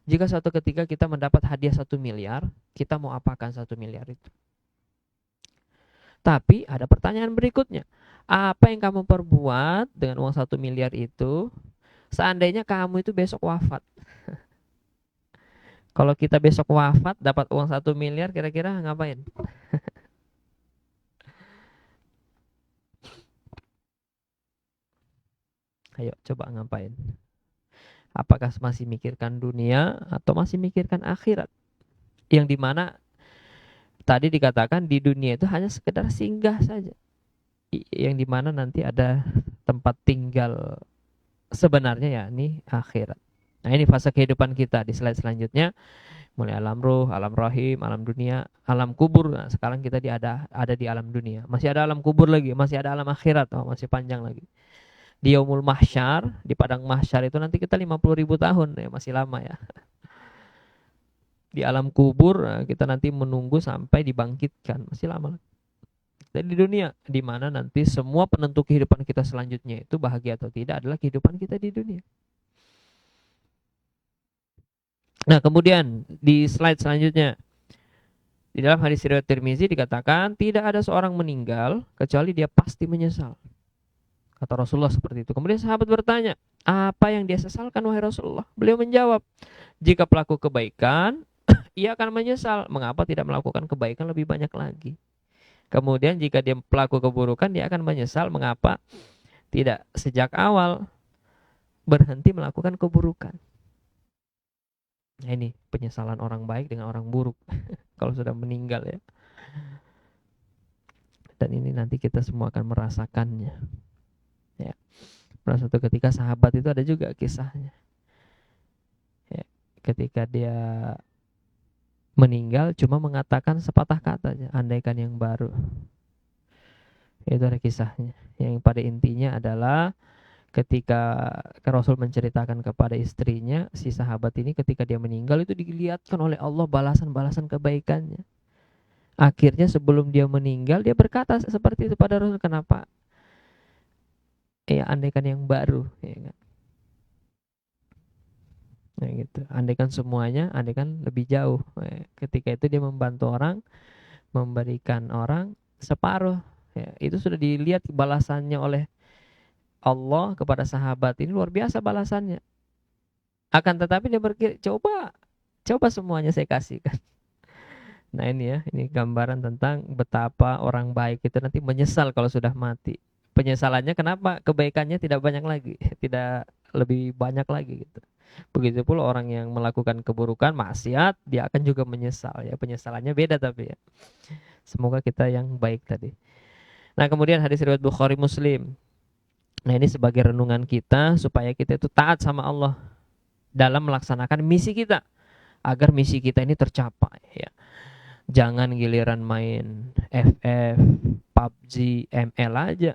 Jika suatu ketika kita mendapat hadiah 1 miliar, kita mau apakan 1 miliar itu? Tapi ada pertanyaan berikutnya. Apa yang kamu perbuat dengan uang 1 miliar itu seandainya kamu itu besok wafat? Kalau kita besok wafat dapat uang 1 miliar, kira-kira ngapain? Ayo coba ngapain? Apakah masih mikirkan dunia atau masih mikirkan akhirat? Yang dimana tadi dikatakan di dunia itu hanya sekedar singgah saja. Yang dimana nanti ada tempat tinggal sebenarnya, yakni akhirat. Nah, ini fase kehidupan kita di slide selanjutnya. Mulai alam ruh, alam rahim, alam dunia, alam kubur. Nah, sekarang kita ada di alam dunia. Masih ada alam kubur lagi, masih ada alam akhirat. Oh, masih panjang lagi. Di yaumul mahsyar, di padang mahsyar itu nanti kita 50.000 tahun, ya masih lama ya. Di alam kubur kita nanti menunggu sampai dibangkitkan, masih lama. Dan di dunia, di mana nanti semua penentu kehidupan kita selanjutnya itu bahagia atau tidak adalah kehidupan kita di dunia. Nah, kemudian di slide selanjutnya, di dalam hadis riwayat Tirmizi dikatakan tidak ada seorang meninggal kecuali dia pasti menyesal. Kata Rasulullah seperti itu. Kemudian sahabat bertanya, apa yang dia sesalkan wahai Rasulullah? Beliau menjawab, jika pelaku kebaikan, ia akan menyesal. Mengapa tidak melakukan kebaikan lebih banyak lagi? Kemudian jika dia pelaku keburukan, dia akan menyesal. Mengapa tidak sejak awal berhenti melakukan keburukan? Nah, ini penyesalan orang baik dengan orang buruk kalau sudah meninggal ya. Dan ini nanti kita semua akan merasakannya. Ya. Pada suatu ketika sahabat itu ada juga kisahnya. Ya. Ketika dia meninggal cuma mengatakan sepatah katanya, andaikan yang baru. Itu ada kisahnya. Yang pada intinya adalah ketika Rasul menceritakan kepada istrinya, si sahabat ini ketika dia meninggal itu dilihatkan oleh Allah balasan-balasan kebaikannya. Akhirnya sebelum dia meninggal dia berkata seperti itu pada Rasul, kenapa? Ya andaikan yang baru, ya kan? Nah gitu. Andaikan semuanya, andaikan lebih jauh. Ketika itu dia membantu orang, memberikan orang separuh. Ya, itu sudah dilihat balasannya oleh Allah kepada sahabat ini luar biasa balasannya. Akan tetapi dia berpikir, coba semuanya saya kasihkan. Nah ini ya, ini gambaran tentang betapa orang baik itu nanti menyesal kalau sudah mati. Penyesalannya kenapa? Kebaikannya tidak banyak lagi, tidak lebih banyak lagi gitu. Begitu pula orang yang melakukan keburukan, maksiat, dia akan juga menyesal ya. Penyesalannya beda tapi ya. Semoga kita yang baik tadi. Nah kemudian hadis riwayat Bukhari Muslim. Nah ini sebagai renungan kita supaya kita itu taat sama Allah dalam melaksanakan misi kita, agar misi kita ini tercapai ya. Jangan giliran main FF, PUBG, ML aja.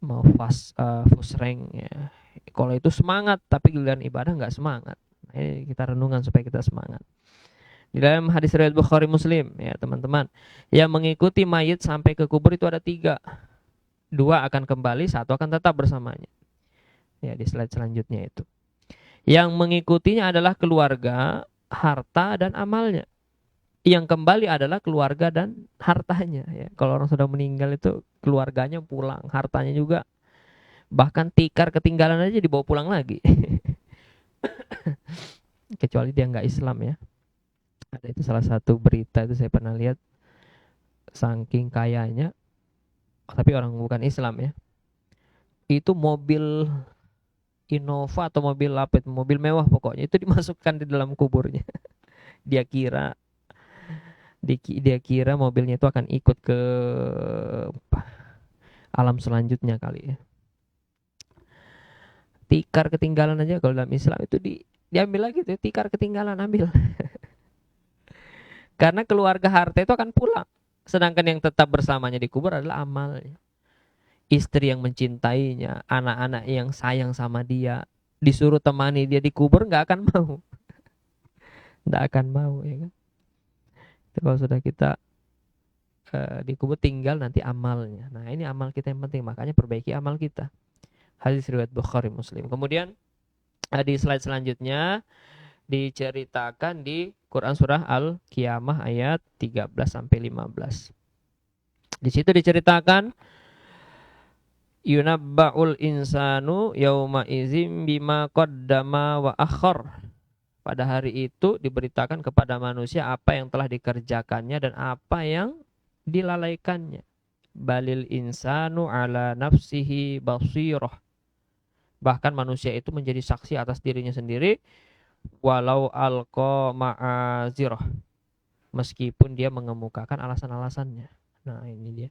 Mau fast rank ya. Kalau itu semangat, tapi giliran ibadah nggak semangat. Nah, ini kita renungan supaya kita semangat. Di dalam hadis riwayat Bukhari Muslim ya teman-teman, yang mengikuti mayit sampai ke kubur itu ada 3. 2 akan kembali, 1 akan tetap bersamanya. Ya di slide selanjutnya itu. Yang mengikutinya adalah keluarga, harta dan amalnya. Yang kembali adalah keluarga dan hartanya ya. Kalau orang sudah meninggal itu keluarganya pulang, hartanya juga, bahkan tikar ketinggalan aja dibawa pulang lagi. Kecuali dia nggak Islam ya. Ada itu salah satu berita itu saya pernah lihat, saking kayanya tapi orang bukan Islam ya. Itu mobil Innova atau mobil apa itu, mobil mewah pokoknya, itu dimasukkan di dalam kuburnya. Dia kira dia kira mobilnya itu akan ikut ke alam selanjutnya kali ya. Tikar ketinggalan aja kalau dalam Islam itu diambil lagi tuh, tikar ketinggalan ambil. Karena keluarga harta itu akan pulang. Sedangkan yang tetap bersamanya di kubur adalah amalnya. Istri yang mencintainya, anak-anak yang sayang sama dia, disuruh temani dia di kubur nggak akan mau. Nggak akan mau ya kan. Itu kalau sudah kita di kubur tinggal nanti amalnya. Nah ini amal kita yang penting, makanya perbaiki amal kita. Hadis riwayat Bukhari Muslim. Kemudian di slide selanjutnya diceritakan di Quran surah Al-Qiyamah ayat 13 sampai 15. Di situ diceritakan yunabba'ul insanu yauma izim bima qaddama wa akhar. Pada hari itu diberitakan kepada manusia apa yang telah dikerjakannya dan apa yang dilalaikannya. Balil insanu ala nafsihi basirah. Bahkan manusia itu menjadi saksi atas dirinya sendiri walau alqa ma'azirah, meskipun dia mengemukakan alasan-alasannya. Nah ini dia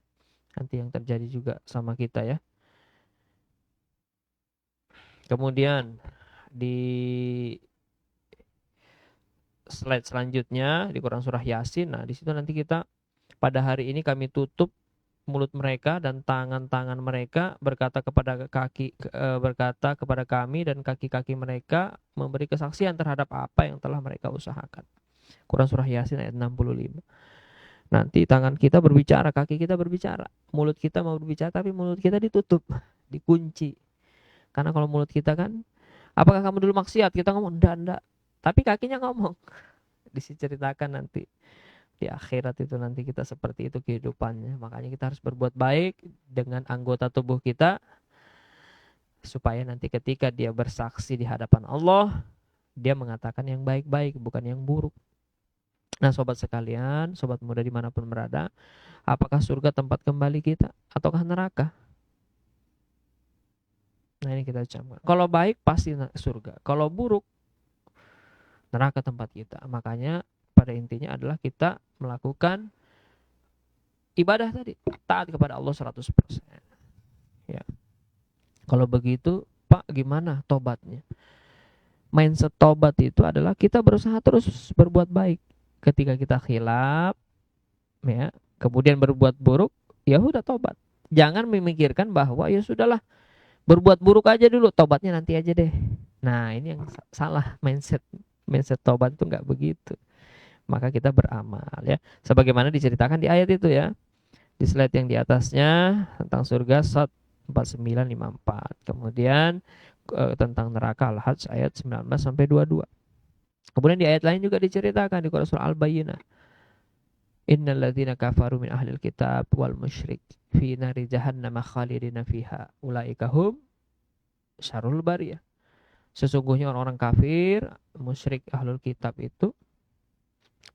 nanti yang terjadi juga sama kita ya. Kemudian di slide selanjutnya di Quran surah Yasin. Nah di situ nanti kita, pada hari ini kami tutup mulut mereka dan tangan-tangan mereka, berkata kepada kami dan kaki-kaki mereka memberi kesaksian terhadap apa yang telah mereka usahakan. Quran surah Yasin ayat 65. Nanti tangan kita berbicara, kaki kita berbicara, mulut kita mau berbicara tapi mulut kita ditutup, dikunci. Karena kalau mulut kita kan, apakah kamu dulu maksiat? Kita ngomong enggak. Tapi kakinya ngomong. Diceritakan nanti di akhirat itu nanti kita seperti itu kehidupannya. Makanya kita harus berbuat baik dengan anggota tubuh kita, supaya nanti ketika dia bersaksi di hadapan Allah, dia mengatakan yang baik-baik, bukan yang buruk. Nah sobat sekalian, sobat muda dimanapun berada, apakah surga tempat kembali kita ataukah neraka? Nah ini kita ucapkan, kalau baik pasti surga, kalau buruk neraka tempat kita. Makanya pada intinya adalah kita melakukan ibadah tadi, taat kepada Allah 100%. Ya. Kalau begitu, Pak, gimana tobatnya? Mindset tobat itu adalah kita berusaha terus berbuat baik. Ketika kita khilaf, ya, kemudian berbuat buruk, ya udah tobat. Jangan memikirkan bahwa ya sudahlah, berbuat buruk aja dulu, tobatnya nanti aja deh. Nah, ini yang salah mindset tobat itu nggak begitu. Maka kita beramal ya, sebagaimana diceritakan di ayat itu ya, di slide yang di atasnya tentang surga Shad 4954. Kemudian tentang neraka Al-Hajj ayat 19 sampai 22. Kemudian di ayat lain juga diceritakan di Quran surah Al-Bayyinah, innal ladzina kafaru min ahlil kitab wal musyrik fi nari jahannam khalidina fiha ulaika hum syarrul bariyah. Sesungguhnya orang-orang kafir, musyrik ahlul kitab itu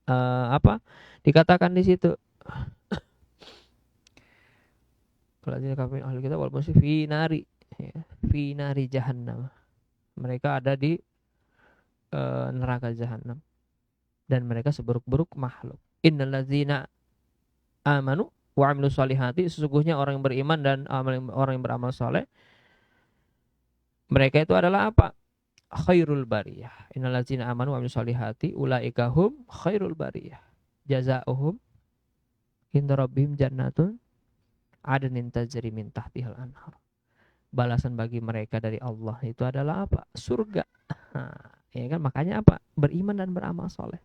apa? Dikatakan di situ. Kalau kafir ahlul kitab wal musyrik fi nari, ya, fi nari jahannam. Mereka ada di neraka jahanam dan mereka seburuk-buruk makhluk. Innalladzina amanu wa amilus solihati, sesungguhnya orang yang beriman dan orang yang beramal soleh, mereka itu adalah apa? Khairul bariyah. Innalladzina amanu wa amilus solihati ulaika hum khairul bariyah. Jazaohum inda rabbihim jannatun adnin tajri min tahtihal anhar. Balasan bagi mereka dari Allah itu adalah apa? Surga. Nah, ya kan, makanya apa? Beriman dan beramal soleh.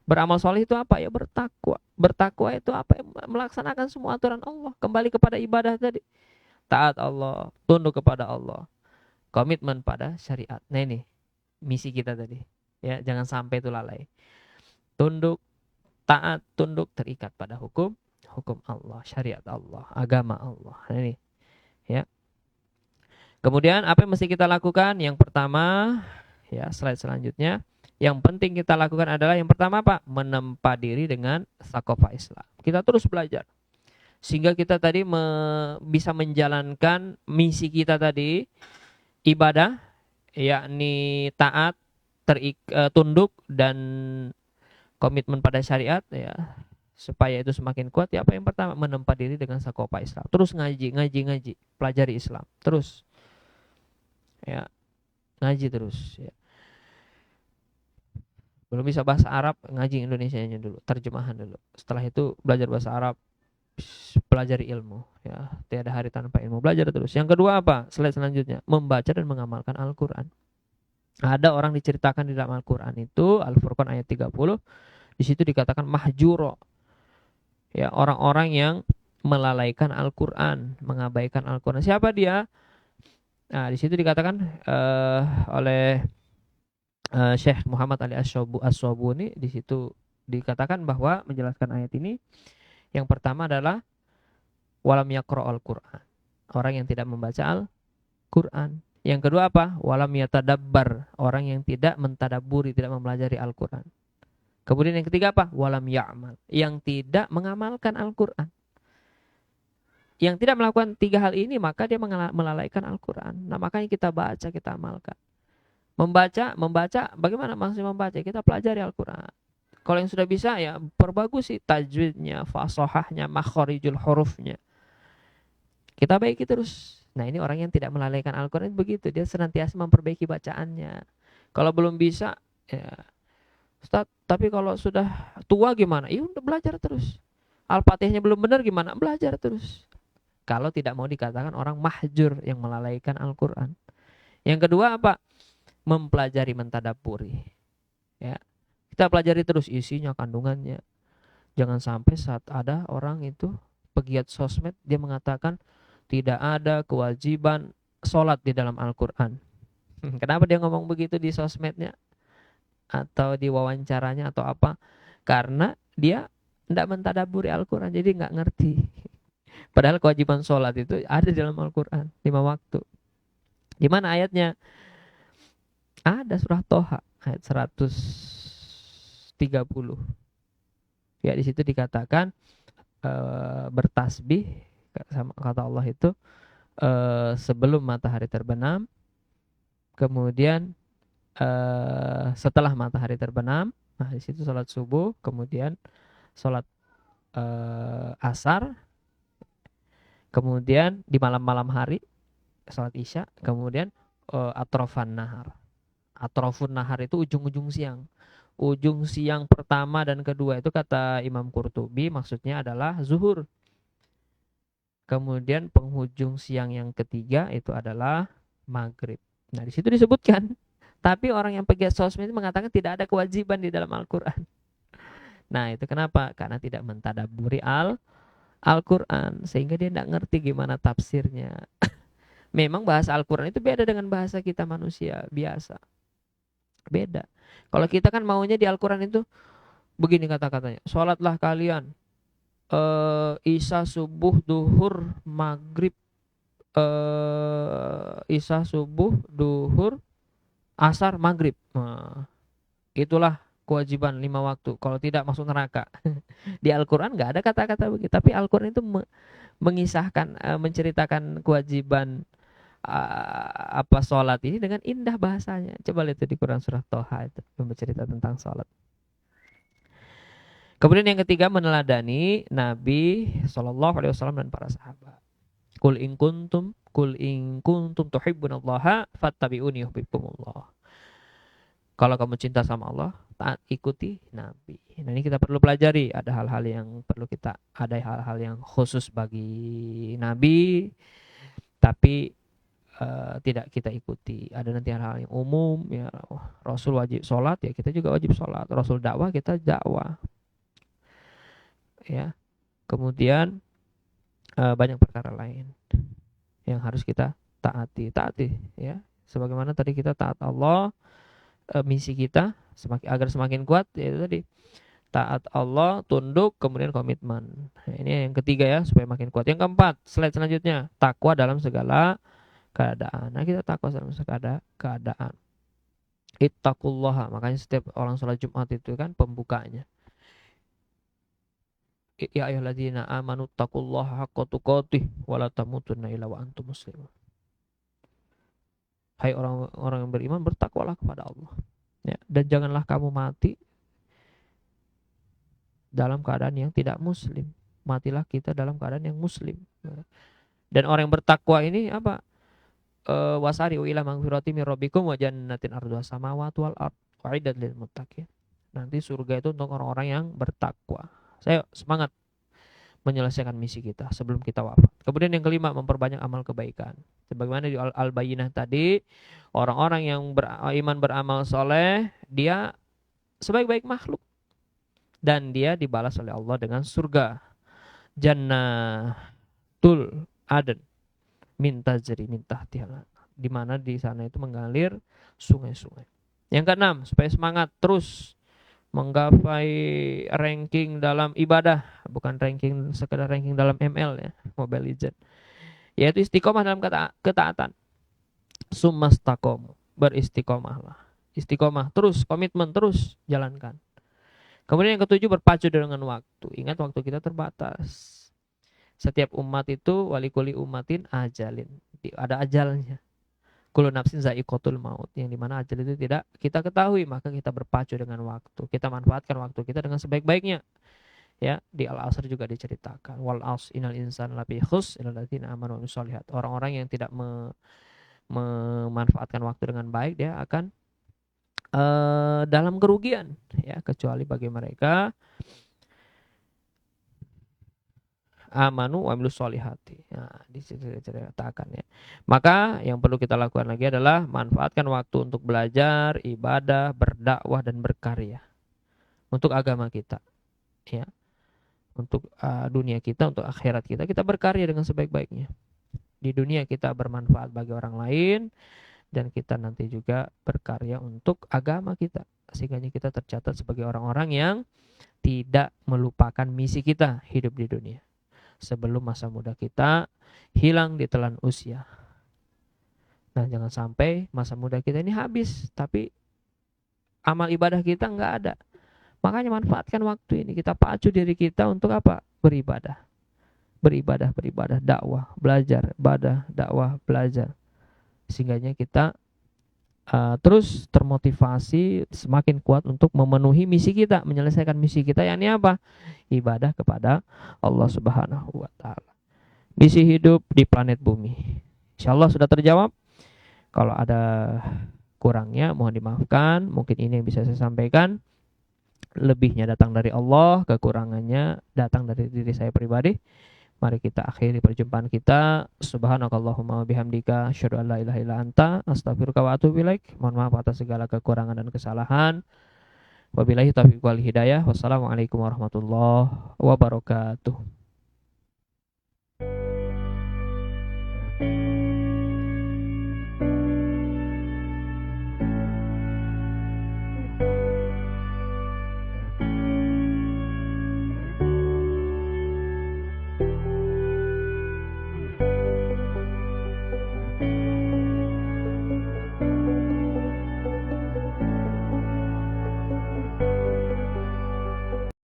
Beramal soleh itu apa? Ya bertakwa. Bertakwa itu apa? Melaksanakan semua aturan Allah. Kembali kepada ibadah tadi. Taat Allah, tunduk kepada Allah, komitmen pada syariat. Nah ini misi kita tadi. Ya, jangan sampai itu lalai. Tunduk, taat, tunduk, terikat pada hukum Allah, syariat Allah, agama Allah. Nah ini, ya. Kemudian apa yang mesti kita lakukan? Yang pertama, ya, slide selanjutnya. Yang penting kita lakukan adalah yang pertama apa? Menempa diri dengan tsaqafah Islam. Kita terus belajar sehingga kita tadi bisa menjalankan misi kita tadi, ibadah, yakni taat, tunduk dan komitmen pada syariat, ya. Supaya itu semakin kuat, ya, apa yang pertama? Menempa diri dengan tsaqafah Islam. Terus ngaji, pelajari Islam. Terus, ya, ngaji terus, ya. Belum bisa bahasa Arab, ngaji Indonesianya dulu, terjemahan dulu. Setelah itu belajar bahasa Arab, pelajari ilmu, ya. Tiada hari tanpa ilmu, belajar terus. Yang kedua apa? Slide selanjutnya, membaca dan mengamalkan Al-Qur'an. Ada orang diceritakan di dalam Al-Qur'an itu, Al-Furqan ayat 30, di situ dikatakan mahjuro. Ya, orang-orang yang melalaikan Al-Qur'an, mengabaikan Al-Qur'an. Siapa dia? Nah, di situ dikatakan oleh Syekh Muhammad Ali As-Sobuni, di situ dikatakan bahwa menjelaskan ayat ini, yang pertama adalah walam yaqra'ul Qur'an, orang yang tidak membaca Al-Qur'an. Yang kedua apa? Walam yatadabbar, orang yang tidak mentadabburi, tidak mempelajari Al-Qur'an. Kemudian yang ketiga apa? Walam ya'mal, yang tidak mengamalkan Al-Qur'an. Yang tidak melakukan tiga hal ini, maka dia melalaikan Al-Qur'an. Nah, makanya kita baca, kita amalkan. Membaca, bagaimana maksudnya membaca? Kita pelajari Al-Qur'an. Kalau yang sudah bisa, ya perbagus sih tajwidnya, fasahahnya, makharijul hurufnya. Kita baiki terus. Nah, ini orang yang tidak melalaikan Al-Qur'an begitu, dia senantiasa memperbaiki bacaannya. Kalau belum bisa, ya, Ustaz, tapi kalau sudah tua gimana? Ya udah, belajar terus. Al-Fatihahnya belum benar gimana? Belajar terus. Kalau tidak mau dikatakan orang mahjur yang melalaikan Al-Qur'an. Yang kedua apa? Mempelajari, mentadabburi. Ya. Kita pelajari terus isinya, kandungannya. Jangan sampai saat ada orang itu pegiat sosmed, dia mengatakan tidak ada kewajiban sholat di dalam Al-Qur'an. Kenapa dia ngomong begitu di sosmednya? Atau di wawancaranya atau apa? Karena dia tidak mentadabburi Al-Qur'an, jadi nggak ngerti. Padahal kewajiban sholat itu ada di dalam Al-Qur'an, 5 waktu. Di mana ayatnya? Ada surah Toha ayat 130. Ya, di situ dikatakan bertasbih, sama kata Allah itu sebelum matahari terbenam, kemudian setelah matahari terbenam. Nah, di situ sholat subuh, kemudian sholat asar, kemudian di malam-malam hari sholat isya, kemudian atrofan nahar. Atrofun nahar itu ujung-ujung siang. Ujung siang pertama dan kedua itu kata Imam Qurtubi maksudnya adalah zuhur. Kemudian penghujung siang yang ketiga itu adalah maghrib. Nah, di situ disebutkan. Tapi orang yang pegiat sosmed mengatakan tidak ada kewajiban di dalam Al-Qur'an. Nah, itu kenapa? Karena tidak mentadabburi Al-Qur'an, sehingga dia tidak ngerti gimana tafsirnya. Memang bahasa Al-Qur'an itu beda dengan bahasa kita manusia biasa. Beda. Kalau kita kan maunya di Al-Qur'an itu begini kata-katanya. Sholatlah kalian isya, subuh, duhur, maghrib, isya, subuh, duhur, asar, maghrib. Nah, itulah kewajiban 5 waktu. Kalau tidak masuk neraka. Di Al-Quran nggak ada kata-kata begitu. Tapi Al-Quran itu mengisahkan, menceritakan kewajiban sholat ini dengan indah bahasanya. Coba lihat di Quran surah Toha itu bercerita tentang sholat. Kemudian yang ketiga, meneladani Nabi SAW dan para sahabat. Kul in kuntum tuhibbunallaha fattabi'uni yuhibbukumullah. Kalau kamu cinta sama Allah, taat ikuti Nabi. Nah, ini kita perlu pelajari. Ada hal-hal yang khusus bagi Nabi, tapi tidak kita ikuti. Ada nanti hal-hal yang umum, ya Rasul wajib sholat, ya kita juga wajib sholat. Rasul dakwah, kita dakwah. Ya, kemudian banyak perkara lain yang harus kita taati, ya. Sebagaimana tadi kita taat Allah, misi kita agar semakin kuat, yaitu tadi taat Allah, tunduk, kemudian komitmen. Nah, ini yang ketiga ya, supaya makin kuat. Yang keempat, slide selanjutnya, takwa dalam segala keadaan. Nah, kita takwa dalam segala keadaan. Ittaqullaha, makanya setiap orang sholat Jumat itu kan pembukanya. Ya ayyuhalladzina amanu taqullaha haqqa tuqatih wa la tamutunna illa wa antum muslimun. Hai orang-orang yang beriman, bertakwalah kepada Allah. Ya, dan janganlah kamu mati dalam keadaan yang tidak muslim. Matilah kita dalam keadaan yang muslim. Dan orang yang bertakwa ini apa? Wasari'u ila magfirati min rabbikum wa jannatin arduha samawati wal ardh u'iddat lil muttaqin. Nanti surga itu untuk orang-orang yang bertakwa. Saya semangat menyelesaikan misi kita sebelum kita wafat. Kemudian yang kelima, memperbanyak amal kebaikan. Sebagaimana di Al-Bayyinah tadi, orang-orang yang beriman beramal soleh, dia sebaik-baik makhluk. Dan dia dibalas oleh Allah dengan surga. Jannatul Aden. Minta jeri, minta tihala. Di mana di sana itu mengalir sungai-sungai. Yang keenam, supaya semangat terus menggapai ranking dalam ibadah, bukan sekedar ranking dalam ML ya, Mobile Legend. Yaitu istiqomah dalam ketaatan. Summastaqomu, beristiqomahlah. Istiqomah terus, komitmen terus jalankan. Kemudian yang ketujuh, berpacu dengan waktu. Ingat, waktu kita terbatas. Setiap umat itu walikuli umatin ajalin. Ada ajalnya. Kullu nafsin za'iqatul maut, yang dimana ajal itu tidak kita ketahui, maka kita berpacu dengan waktu. Kita manfaatkan waktu kita dengan sebaik-baiknya. Ya, di Al-Asr juga diceritakan, wal as innal insana lafi khus illal ladzina amanu wa amilus sholihat. Orang-orang yang tidak memanfaatkan waktu dengan baik, dia akan dalam kerugian, ya, kecuali bagi mereka amanu wa amilus sholihati. Nah, diceritakan ya. Maka yang perlu kita lakukan lagi adalah manfaatkan waktu untuk belajar, ibadah, berdakwah dan berkarya untuk agama kita. Ya. Untuk dunia kita, untuk akhirat kita, kita berkarya dengan sebaik-baiknya. Di dunia kita bermanfaat bagi orang lain, dan kita nanti juga berkarya untuk agama kita, sehingga kita tercatat sebagai orang-orang yang tidak melupakan misi kita hidup di dunia sebelum masa muda kita hilang ditelan usia. Nah, jangan sampai masa muda kita ini habis, tapi amal ibadah kita nggak ada. Makanya manfaatkan waktu ini, kita pacu diri kita untuk apa? Beribadah, dakwah, belajar, ibadah, dakwah, belajar. Sehingga kita terus termotivasi, semakin kuat untuk memenuhi misi kita, menyelesaikan misi kita, yakni apa? Ibadah kepada Allah Subhanahu wa taala. Misi hidup di planet bumi. Insyaallah sudah terjawab. Kalau ada kurangnya mohon dimaafkan. Mungkin ini yang bisa saya sampaikan. Lebihnya datang dari Allah, kekurangannya datang dari diri saya pribadi. Mari kita akhiri perjumpaan kita. Subhanakallahumma wa bihamdika asyhadu an la ilaha illa anta astaghfiruka wa atubu ilaik. Mohon maaf atas segala kekurangan dan kesalahan. Wabillahi taufiq wal hidayah. Wassalamualaikum warahmatullahi wabarakatuh.